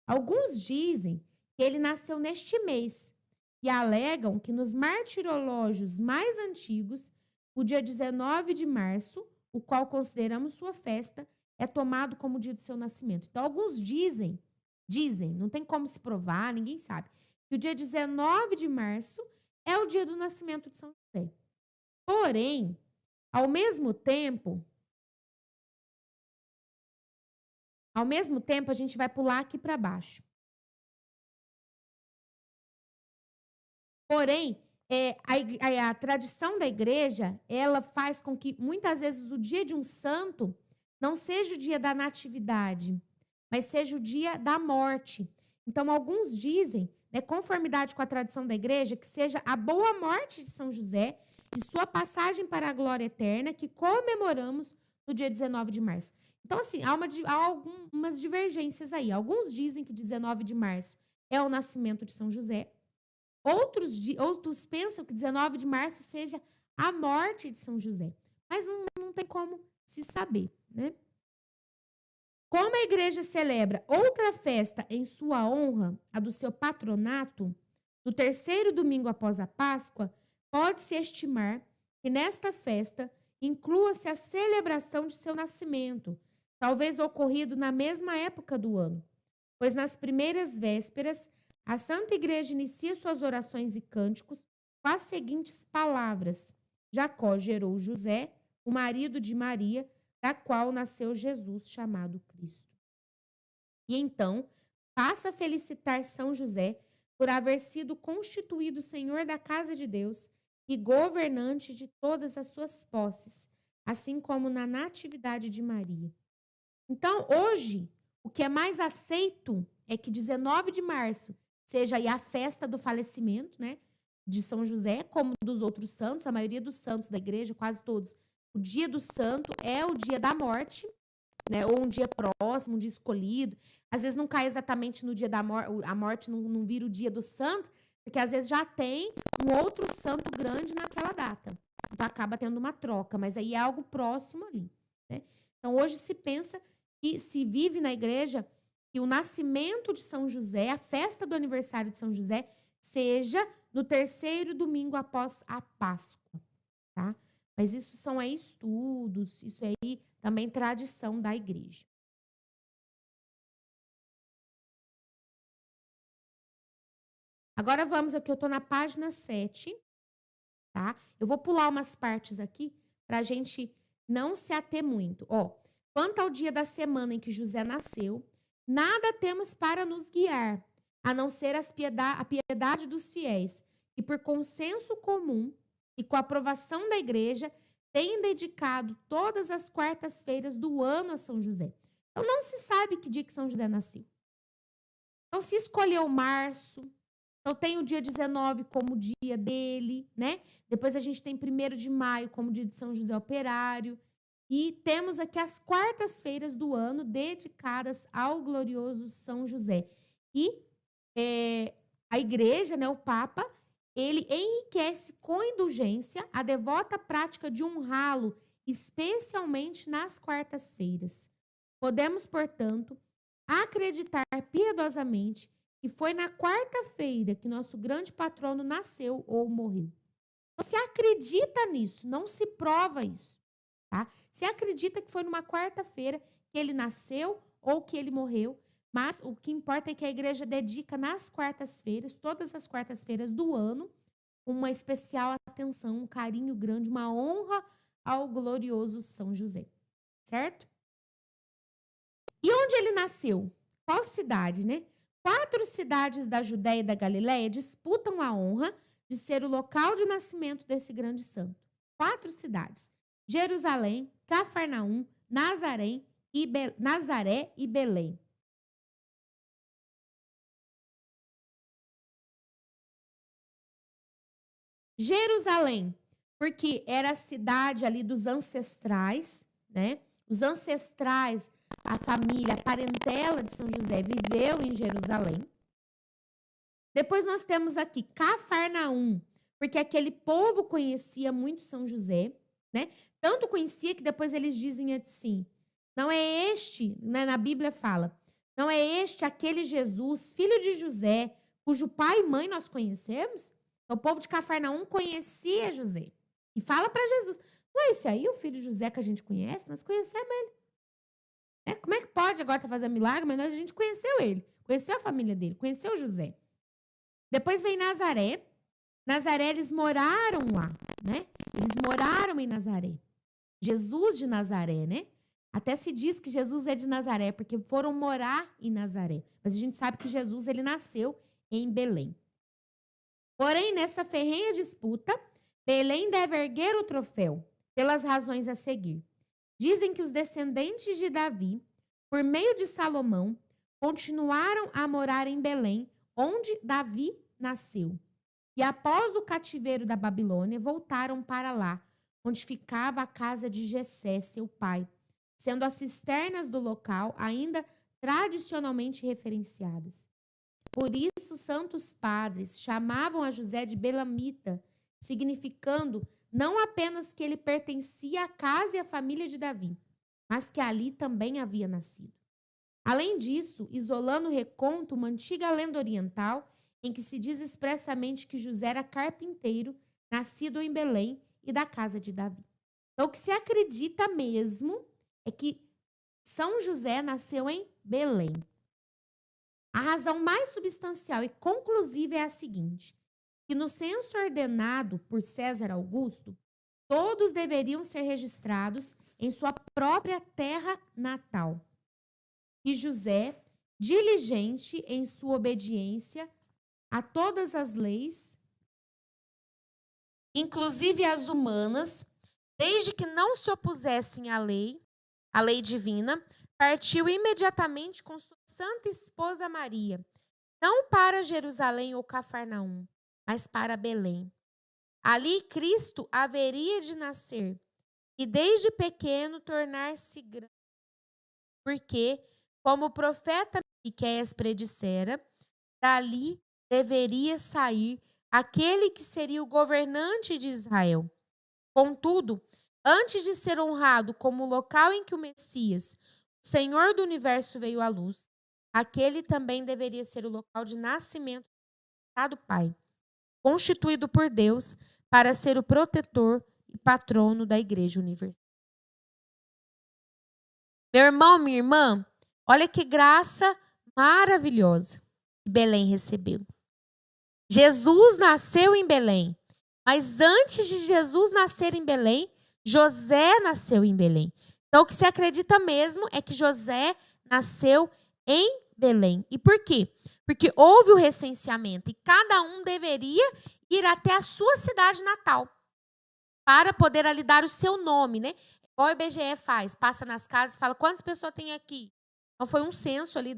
Alguns dizem que ele nasceu neste mês e alegam que nos martirológios mais antigos, o dia 19 de março, o qual consideramos sua festa, é tomado como o dia de seu nascimento. Então, alguns dizem, não tem como se provar, ninguém sabe, que o dia 19 de março é o dia do nascimento de São José. Porém, ao mesmo tempo, a gente vai pular aqui para baixo. Porém, a tradição da igreja, ela faz com que, muitas vezes, o dia de um santo não seja o dia da natividade, mas seja o dia da morte. Então, alguns dizem, né, conformidade com a tradição da igreja, que seja a boa morte de São José e sua passagem para a glória eterna, que comemoramos no dia 19 de março. Então, assim, há algumas divergências aí. Alguns dizem que 19 de março é o nascimento de São José. Outros pensam que 19 de março seja a morte de São José. Mas não tem como se saber, né? Como a igreja celebra outra festa em sua honra, a do seu patronato, no terceiro domingo após a Páscoa, pode-se estimar que nesta festa inclua-se a celebração de seu nascimento, talvez ocorrido na mesma época do ano, pois nas primeiras vésperas, a Santa Igreja inicia suas orações e cânticos com as seguintes palavras: Jacó gerou José, o marido de Maria, da qual nasceu Jesus, chamado Cristo. E então, passa a felicitar São José por haver sido constituído Senhor da casa de Deus e governante de todas as suas posses, assim como na natividade de Maria. Então, hoje, o que é mais aceito é que 19 de março seja aí a festa do falecimento, né, de São José, como dos outros santos, a maioria dos santos da igreja, quase todos. O dia do santo é o dia da morte, né, ou um dia próximo, um dia escolhido. Às vezes não cai exatamente no dia da morte, a morte não vira o dia do santo, porque às vezes já tem um outro santo grande naquela data. Então acaba tendo uma troca, mas aí é algo próximo ali, né? Então hoje se pensa que se vive na igreja que o nascimento de São José, a festa do aniversário de São José, seja no terceiro domingo após a Páscoa, tá? Mas isso são aí estudos, isso aí também tradição da igreja. Agora vamos aqui, eu estou na página 7, tá? Eu vou pular umas partes aqui para a gente não se ater muito. Ó, quanto ao dia da semana em que José nasceu, nada temos para nos guiar, a não ser a piedade dos fiéis, que por consenso comum e com a aprovação da igreja, têm dedicado todas as quartas-feiras do ano a São José. Então, não se sabe que dia que São José nasceu. Então, se escolheu março, então tem o dia 19 como dia dele, né? Depois a gente tem 1º de maio como dia de São José Operário. E temos aqui as quartas-feiras do ano dedicadas ao glorioso São José. E a igreja, né, o Papa, ele enriquece com indulgência a devota prática de honrá-lo, especialmente nas quartas-feiras. Podemos, portanto, acreditar piedosamente que foi na quarta-feira que nosso grande patrono nasceu ou morreu. Você acredita nisso, não se prova isso. tá? Se acredita que foi numa quarta-feira que ele nasceu ou que ele morreu, mas o que importa é que a igreja dedica nas quartas-feiras, todas as quartas-feiras do ano, uma especial atenção, um carinho grande, uma honra ao glorioso São José, certo? E onde ele nasceu? Qual cidade, né? 4 cidades da Judéia e da Galiléia disputam a honra de ser o local de nascimento desse grande santo. 4 cidades: Jerusalém, Cafarnaum, Nazaré e Belém. Jerusalém, porque era a cidade ali dos ancestrais, né? Os ancestrais, a família, a parentela de São José viveu em Jerusalém. Depois nós temos aqui Cafarnaum, porque aquele povo conhecia muito São José, né? Tanto conhecia que depois eles dizem assim, não é este, né? Na Bíblia fala, não é este aquele Jesus, filho de José, cujo pai e mãe nós conhecemos? O povo de Cafarnaum conhecia José. E fala para Jesus, não é esse aí o filho de José que a gente conhece? Nós conhecemos ele. Como é que pode agora estar fazendo milagre? Mas a gente conheceu ele, conheceu a família dele, conheceu José. Depois vem Nazaré. Nazaré, eles moraram lá, né? Eles moraram em Nazaré. Jesus de Nazaré, né? Até se diz que Jesus é de Nazaré, porque foram morar em Nazaré. Mas a gente sabe que Jesus, ele nasceu em Belém. Porém, nessa ferrenha disputa, Belém deve erguer o troféu, pelas razões a seguir. Dizem que os descendentes de Davi, por meio de Salomão, continuaram a morar em Belém, onde Davi nasceu. E após o cativeiro da Babilônia, voltaram para lá, onde ficava a casa de Jessé, seu pai, sendo as cisternas do local ainda tradicionalmente referenciadas. Por isso, santos padres chamavam a José de Belamita, significando não apenas que ele pertencia à casa e à família de Davi, mas que ali também havia nascido. Além disso, Isolano reconta uma antiga lenda oriental em que se diz expressamente que José era carpinteiro, nascido em Belém e da casa de Davi. Então, o que se acredita mesmo é que São José nasceu em Belém. A razão mais substancial e conclusiva é a seguinte, que no censo ordenado por César Augusto, todos deveriam ser registrados em sua própria terra natal. E José, diligente em sua obediência a todas as leis, inclusive as humanas, desde que não se opusessem à lei divina, partiu imediatamente com sua santa esposa Maria, não para Jerusalém ou Cafarnaum, mas para Belém. Ali Cristo haveria de nascer e desde pequeno tornar-se grande, porque, como o profeta Miqueias predissera, dali deveria sair aquele que seria o governante de Israel. Contudo, antes de ser honrado como o local em que o Messias, o Senhor do universo, veio à luz, aquele também deveria ser o local de nascimento do Pai, constituído por Deus para ser o protetor e patrono da Igreja Universal. Meu irmão, minha irmã, olha que graça maravilhosa que Belém recebeu. Jesus nasceu em Belém, mas antes de Jesus nascer em Belém, José nasceu em Belém. Então, o que se acredita mesmo é que José nasceu em Belém. E por quê? Porque houve o recenseamento e cada um deveria ir até a sua cidade natal para poder ali dar o seu nome, né? Igual o IBGE faz, passa nas casas e fala quantas pessoas tem aqui. Então, foi um censo ali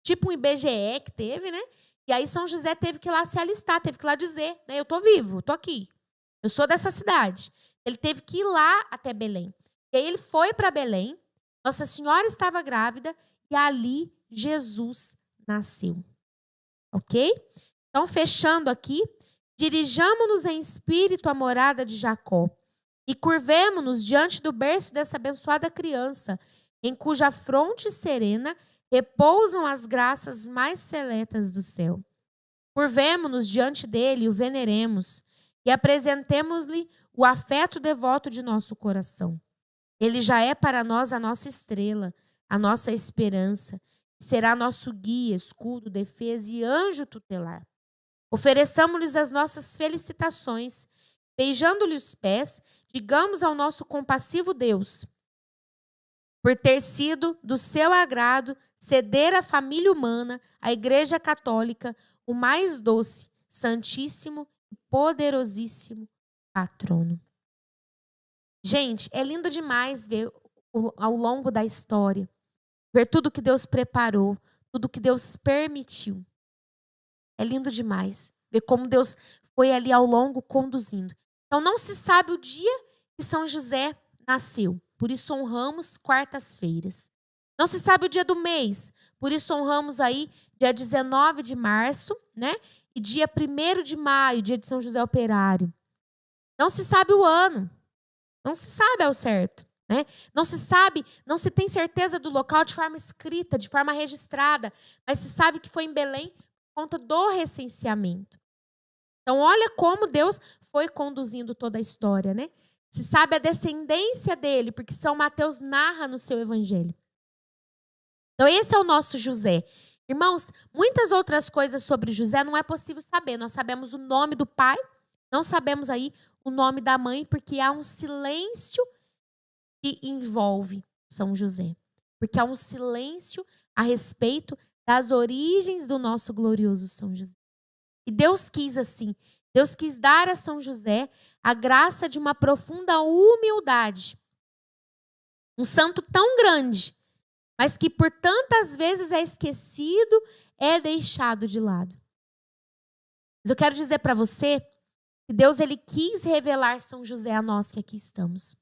tipo um IBGE que teve, né? E aí São José teve que ir lá se alistar, teve que ir lá dizer, né? Eu estou vivo, estou aqui. Eu sou dessa cidade. Ele teve que ir lá até Belém. E aí ele foi para Belém, Nossa Senhora estava grávida e ali Jesus nasceu. Ok? Então, fechando aqui, dirijamo-nos em espírito à morada de Jacó e curvemo-nos diante do berço dessa abençoada criança, em cuja fronte serena repousam as graças mais seletas do céu. Curvemo-nos diante dele e o veneremos e apresentemos-lhe o afeto devoto de nosso coração. Ele já é para nós a nossa estrela, a nossa esperança. Será nosso guia, escudo, defesa e anjo tutelar. Ofereçamos-lhes as nossas felicitações. Beijando-lhe os pés, digamos ao nosso compassivo Deus, por ter sido do seu agrado ceder à família humana, à Igreja Católica, o mais doce, santíssimo e poderosíssimo patrono. Gente, é lindo demais ver ao longo da história, ver tudo que Deus preparou, tudo que Deus permitiu. É lindo demais ver como Deus foi ali ao longo conduzindo. Então não se sabe o dia que São José nasceu, por isso honramos quartas-feiras. Não se sabe o dia do mês, por isso honramos aí dia 19 de março, né? E dia 1º de maio, dia de São José Operário. Não se sabe o ano, não se sabe ao certo, né? Não se sabe, não se tem certeza do local de forma escrita, de forma registrada, mas se sabe que foi em Belém por conta do recenseamento. Então olha como Deus foi conduzindo toda a história, né? Se sabe a descendência dele, porque São Mateus narra no seu evangelho. Então esse é o nosso José. Irmãos, muitas outras coisas sobre José não é possível saber. Nós sabemos o nome do pai, não sabemos aí o nome da mãe, porque há um silêncio que envolve São José. Porque há um silêncio a respeito das origens do nosso glorioso São José. E Deus quis assim. Deus quis dar a São José a graça de uma profunda humildade. Um santo tão grande, mas que por tantas vezes é esquecido, é deixado de lado. Mas eu quero dizer para você que Deus ele quis revelar São José a nós que aqui estamos.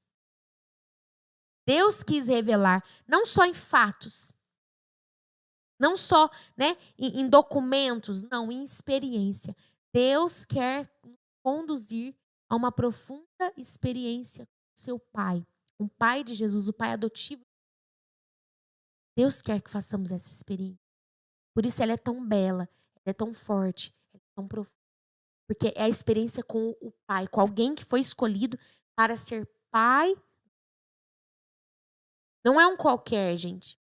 Deus quis revelar, não só em fatos, não só, né, em documentos, não, em experiência. Deus quer conduzir a uma profunda experiência com seu Pai, o Pai de Jesus, o Pai adotivo. Deus quer que façamos essa experiência. Por isso ela é tão bela, ela é tão forte, ela é tão profunda. Porque é a experiência com o Pai, com alguém que foi escolhido para ser Pai. Não é um qualquer, gente.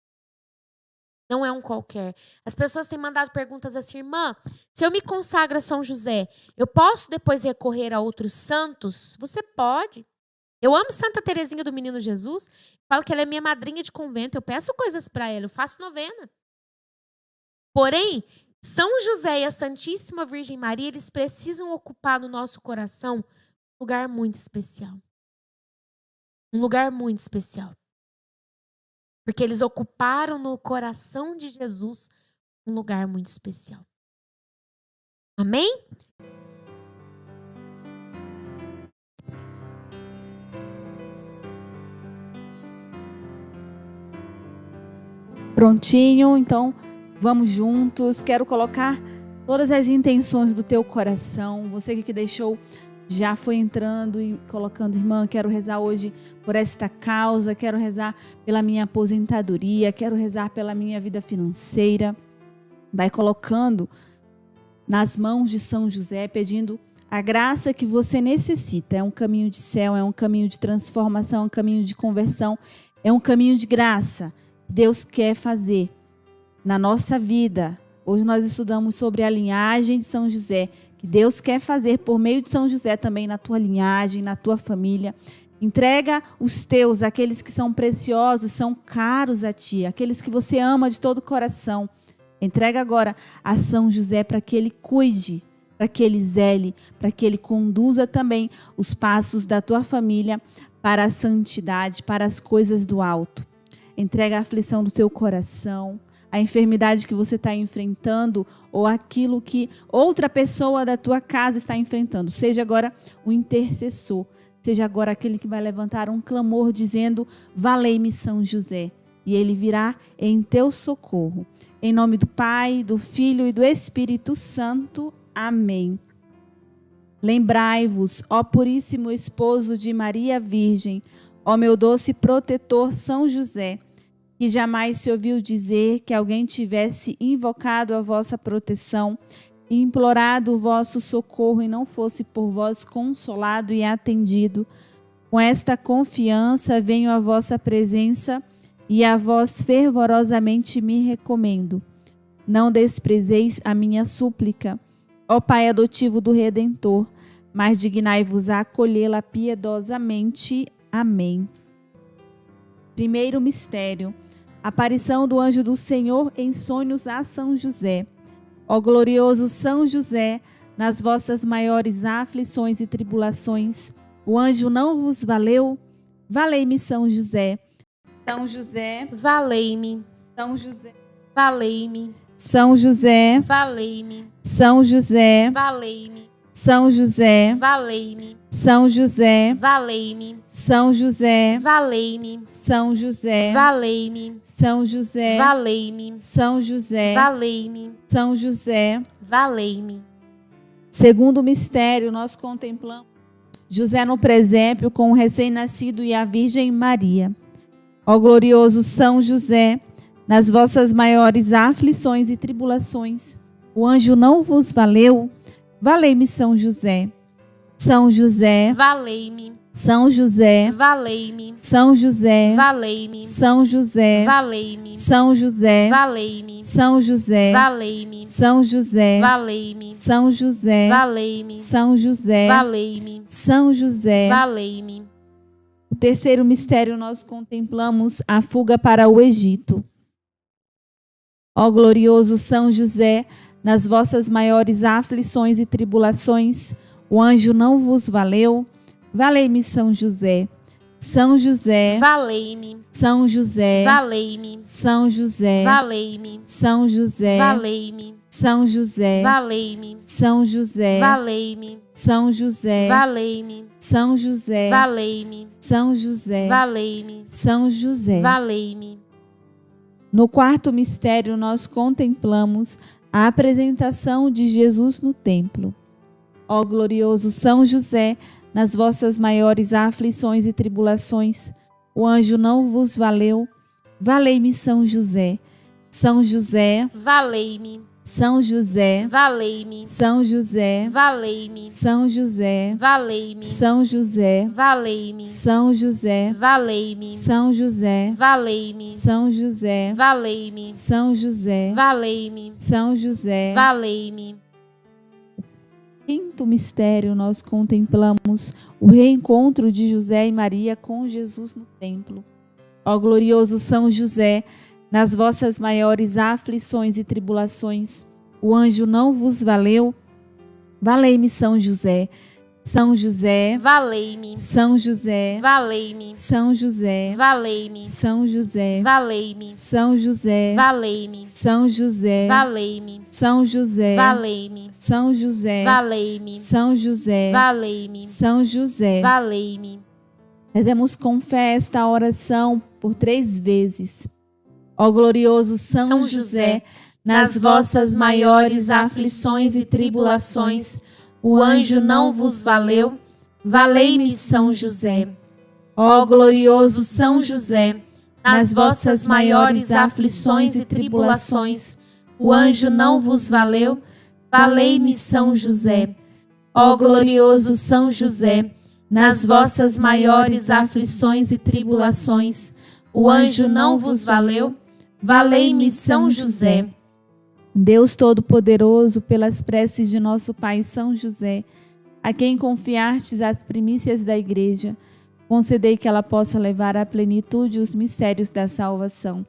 Não é um qualquer. As pessoas têm mandado perguntas assim, irmã, se eu me consagro a São José, eu posso depois recorrer a outros santos? Você pode. Eu amo Santa Teresinha do Menino Jesus, falo que ela é minha madrinha de convento, eu peço coisas para ela, eu faço novena. Porém, São José e a Santíssima Virgem Maria, eles precisam ocupar no nosso coração um lugar muito especial. Um lugar muito especial. Porque eles ocuparam no coração de Jesus um lugar muito especial. Amém? Prontinho, então vamos juntos. Quero colocar todas as intenções do teu coração. Você que deixou, já foi entrando e colocando, irmã, quero rezar hoje por esta causa, quero rezar pela minha aposentadoria, quero rezar pela minha vida financeira. Vai colocando nas mãos de São José, pedindo a graça que você necessita. É um caminho de céu, é um caminho de transformação, é um caminho de conversão, é um caminho de graça que Deus quer fazer na nossa vida. Hoje nós estudamos sobre a linhagem de São José, que Deus quer fazer por meio de São José também na tua linhagem, na tua família. Entrega os teus, aqueles que são preciosos, são caros a ti, aqueles que você ama de todo o coração. Entrega agora a São José para que ele cuide, para que ele zele, para que ele conduza também os passos da tua família para a santidade, para as coisas do alto. Entrega a aflição do teu coração, a enfermidade que você está enfrentando ou aquilo que outra pessoa da tua casa está enfrentando. Seja agora o intercessor, seja agora aquele que vai levantar um clamor dizendo: valei-me São José, e ele virá em teu socorro. Em nome do Pai, do Filho e do Espírito Santo. Amém. Lembrai-vos, ó puríssimo esposo de Maria Virgem, ó meu doce protetor São José, que jamais se ouviu dizer que alguém tivesse invocado a vossa proteção e implorado o vosso socorro e não fosse por vós consolado e atendido, com esta confiança venho à vossa presença e a vós fervorosamente me recomendo. Não desprezeis a minha súplica, ó Pai adotivo do Redentor, mas dignai-vos a acolhê-la piedosamente. Amém. Primeiro mistério: aparição do anjo do Senhor em sonhos a São José. Ó glorioso São José, nas vossas maiores aflições e tribulações, o anjo não vos valeu? Valei-me, São José. São José, valei-me. São José, Valei-me. São José, Valei-me. São José, Valei-me. São José, Valei-me. São José, Valei-me. São José, Valei-me. São José, Valei-me. São José, Valei-me. São José, Valei-me. São José. Valei-me. Segundo mistério, nós contemplamos José no presépio com o recém-nascido e a Virgem Maria. Ó glorioso São José, nas vossas maiores aflições e tribulações, o anjo não vos valeu? Valei-me, São José. São José, Valei-me. São José, Valei-me. São José, Valei-me. São José, Valei-me. São José, Valei-me. São José, Valei-me. São José, Valei-me. São José, Valei-me. São José, Valei-me. São José. Valei-me. O terceiro mistério nós contemplamos a fuga para o Egito. Ó glorioso São José, nas vossas maiores aflições e tribulações, o anjo não vos valeu? Valei-me, São José. São José, Valei-me. São José, Valei-me. São José, Valei-me. São José, Valei-me. São José, Valei-me. São José, Valei-me. São José, Valei-me. São José, Valei-me. São José, Valei-me. São José. Valei-me. No quarto mistério, nós contemplamos a apresentação de Jesus no templo. Ó glorioso São José, nas vossas maiores aflições e tribulações, o anjo não vos valeu? Valei-me, São José. São José, Valei-me. São José, Valei-me. São José, Valei-me. São José, Valei-me. São José, Valei-me. São José, Valei-me. São José, Valei-me. São José, Valei-me. São José, Valei-me. São José. Valei-me. Quinto mistério, nós contemplamos o reencontro de José e Maria com Jesus no templo. Ó glorioso São José, nas vossas maiores aflições e tribulações, o anjo não vos valeu? Valei-me, São José. São José, Valei-me. São José, Valei-me. São José, Valei-me. São José, Valei-me. São José, Valei-me. São José, Valei-me. São José, Valei-me. São José, Valei-me. São José, Valei-me. São José. Valei-me. Rezemos com fé esta oração por 3 vezes. Ó glorioso São José, nas vossas maiores aflições e tribulações, o anjo não vos valeu? Valei-me, São José. Ó glorioso São José, nas vossas maiores aflições e tribulações, o anjo não vos valeu? Valei-me, São José. Ó glorioso São José, nas vossas maiores aflições e tribulações, o anjo não vos valeu? Valei-me, São José. Deus Todo-Poderoso, pelas preces de nosso Pai São José, a quem confiastes as primícias da Igreja, concedei que ela possa levar à plenitude os mistérios da salvação.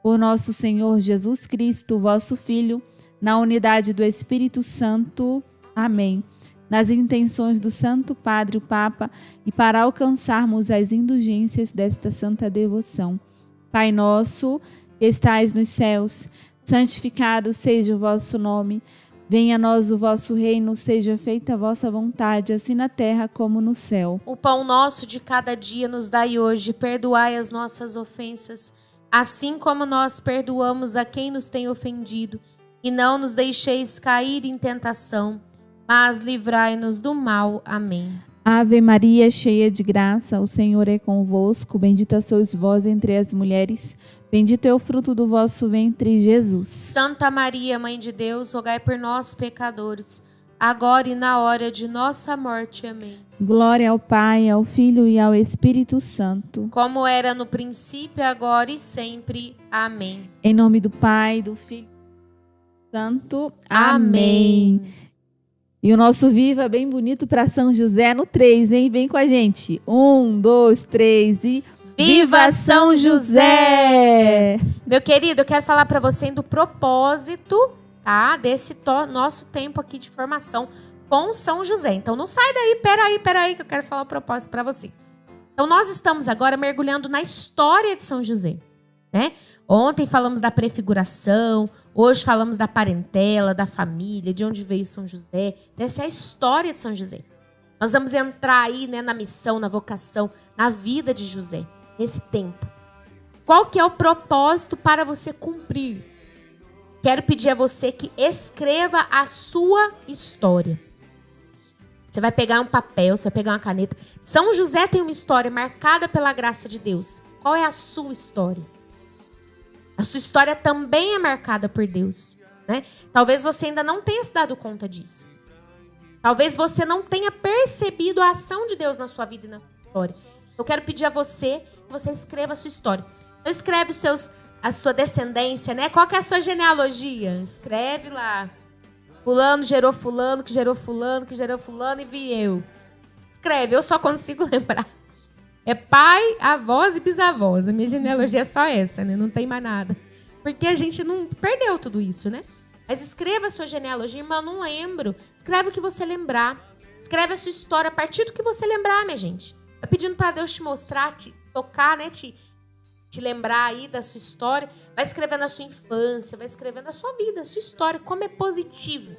Por nosso Senhor Jesus Cristo, vosso Filho, na unidade do Espírito Santo. Amém. Nas intenções do Santo Padre, o Papa, e para alcançarmos as indulgências desta santa devoção. Pai nosso, que estais nos céus, santificado seja o vosso nome. Venha a nós o vosso reino, seja feita a vossa vontade, assim na terra como no céu. O pão nosso de cada dia nos dai hoje, perdoai as nossas ofensas, assim como nós perdoamos a quem nos tem ofendido, e não nos deixeis cair em tentação, mas livrai-nos do mal. Amém. Ave Maria, cheia de graça, o Senhor é convosco, bendita sois vós entre as mulheres, Bendito é o fruto do vosso ventre, Jesus. Santa Maria, Mãe de Deus, rogai por nós, pecadores, agora e na hora de nossa morte. Amém. Glória ao Pai, ao Filho e ao Espírito Santo. Como era no princípio, agora e sempre. Amém. Em nome do Pai, do Filho e do Espírito Santo. Amém. E o nosso Viva bem bonito para São José no 3, hein? Vem com a gente. 1, 2, 3 e... Viva São José! Meu querido, eu quero falar para você do propósito, tá? Desse nosso tempo aqui de formação com São José. Então não sai daí, peraí, que eu quero falar o propósito para você. Então nós estamos agora mergulhando na história de São José, né? Ontem falamos da prefiguração, hoje falamos da parentela, da família, de onde veio São José. Essa é a história de São José. Nós vamos entrar aí, né, na missão, na vocação, na vida de José. Nesse tempo. Qual que é o propósito para você cumprir? Quero pedir a você que escreva a sua história. Você vai pegar um papel, você vai pegar uma caneta. São José tem uma história marcada pela graça de Deus. Qual é a sua história? A sua história também é marcada por Deus, né? Talvez você ainda não tenha se dado conta disso. Talvez você não tenha percebido a ação de Deus na sua vida e na sua história. Eu quero pedir a você que você escreva a sua história. Então escreve a sua descendência, né? Qual que é a sua genealogia? Escreve lá. Fulano gerou fulano, que gerou fulano, que gerou fulano e vi eu. Escreve, eu só consigo lembrar. É pai, avós e bisavós. A minha genealogia é só essa, né? Não tem mais nada. Porque a gente não perdeu tudo isso, né? Mas escreva a sua genealogia, irmão, eu não lembro. Escreve o que você lembrar. Escreve a sua história a partir do que você lembrar, minha gente. Vai pedindo para Deus te mostrar, te tocar, né? Te lembrar aí da sua história. Vai escrevendo a sua infância, vai escrevendo a sua vida, a sua história, como é positivo.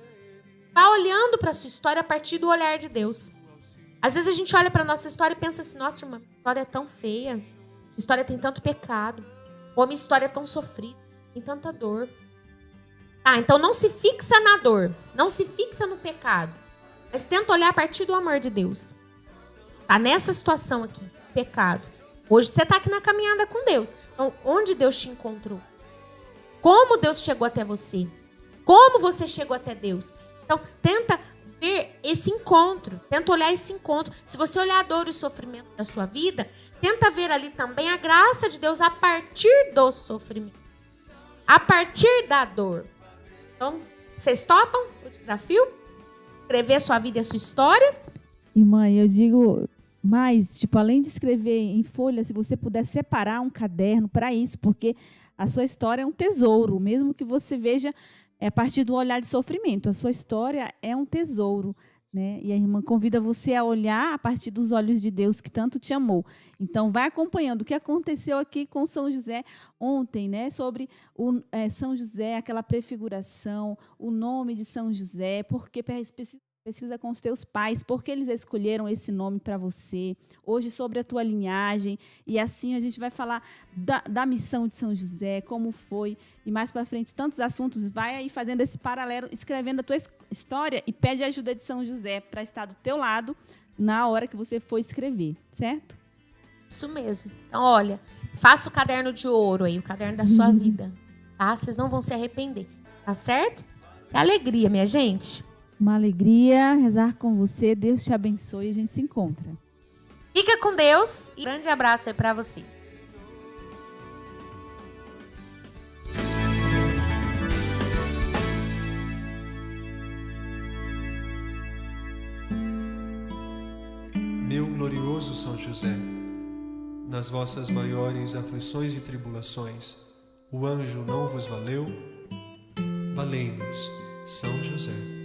Vá olhando para a sua história a partir do olhar de Deus. Às vezes a gente olha para nossa história e pensa assim, nossa, irmã, a história é tão feia. A história tem tanto pecado. Ou a minha história é tão sofrida, tem tanta dor. Então não se fixa na dor, não se fixa no pecado. Mas tenta olhar a partir do amor de Deus. Tá nessa situação aqui, pecado. Hoje você tá aqui na caminhada com Deus. Então, onde Deus te encontrou? Como Deus chegou até você? Como você chegou até Deus? Então, tenta ver esse encontro. Tenta olhar esse encontro. Se você olhar a dor e o sofrimento da sua vida, tenta ver ali também a graça de Deus a partir do sofrimento. A partir da dor. Então, vocês topam o desafio? Escrever a sua vida e a sua história? Irmã, eu digo... Mas, além de escrever em folha, se você puder separar um caderno para isso, porque a sua história é um tesouro, mesmo que você veja a partir do olhar de sofrimento. A sua história é um tesouro, né? E a irmã convida você a olhar a partir dos olhos de Deus que tanto te amou. Então, vai acompanhando o que aconteceu aqui com São José ontem, né? Sobre São José, aquela prefiguração, o nome de São José, porque pesquisa com os teus pais, porque eles escolheram esse nome para você. Hoje, sobre a tua linhagem. E assim a gente vai falar da missão de São José, como foi. E mais para frente, tantos assuntos. Vai aí fazendo esse paralelo, escrevendo a tua história e pede a ajuda de São José para estar do teu lado na hora que você for escrever, certo? Isso mesmo. Então, olha, faça o caderno de ouro aí, o caderno da sua vida. Tá? Vocês não vão se arrepender. Tá certo? Que alegria, minha gente. Uma alegria rezar com você. Deus te abençoe e a gente se encontra. Fica com Deus e um grande abraço aí pra você. Meu glorioso São José, nas vossas maiores aflições e tribulações, o anjo não vos valeu? Valei-nos, São José.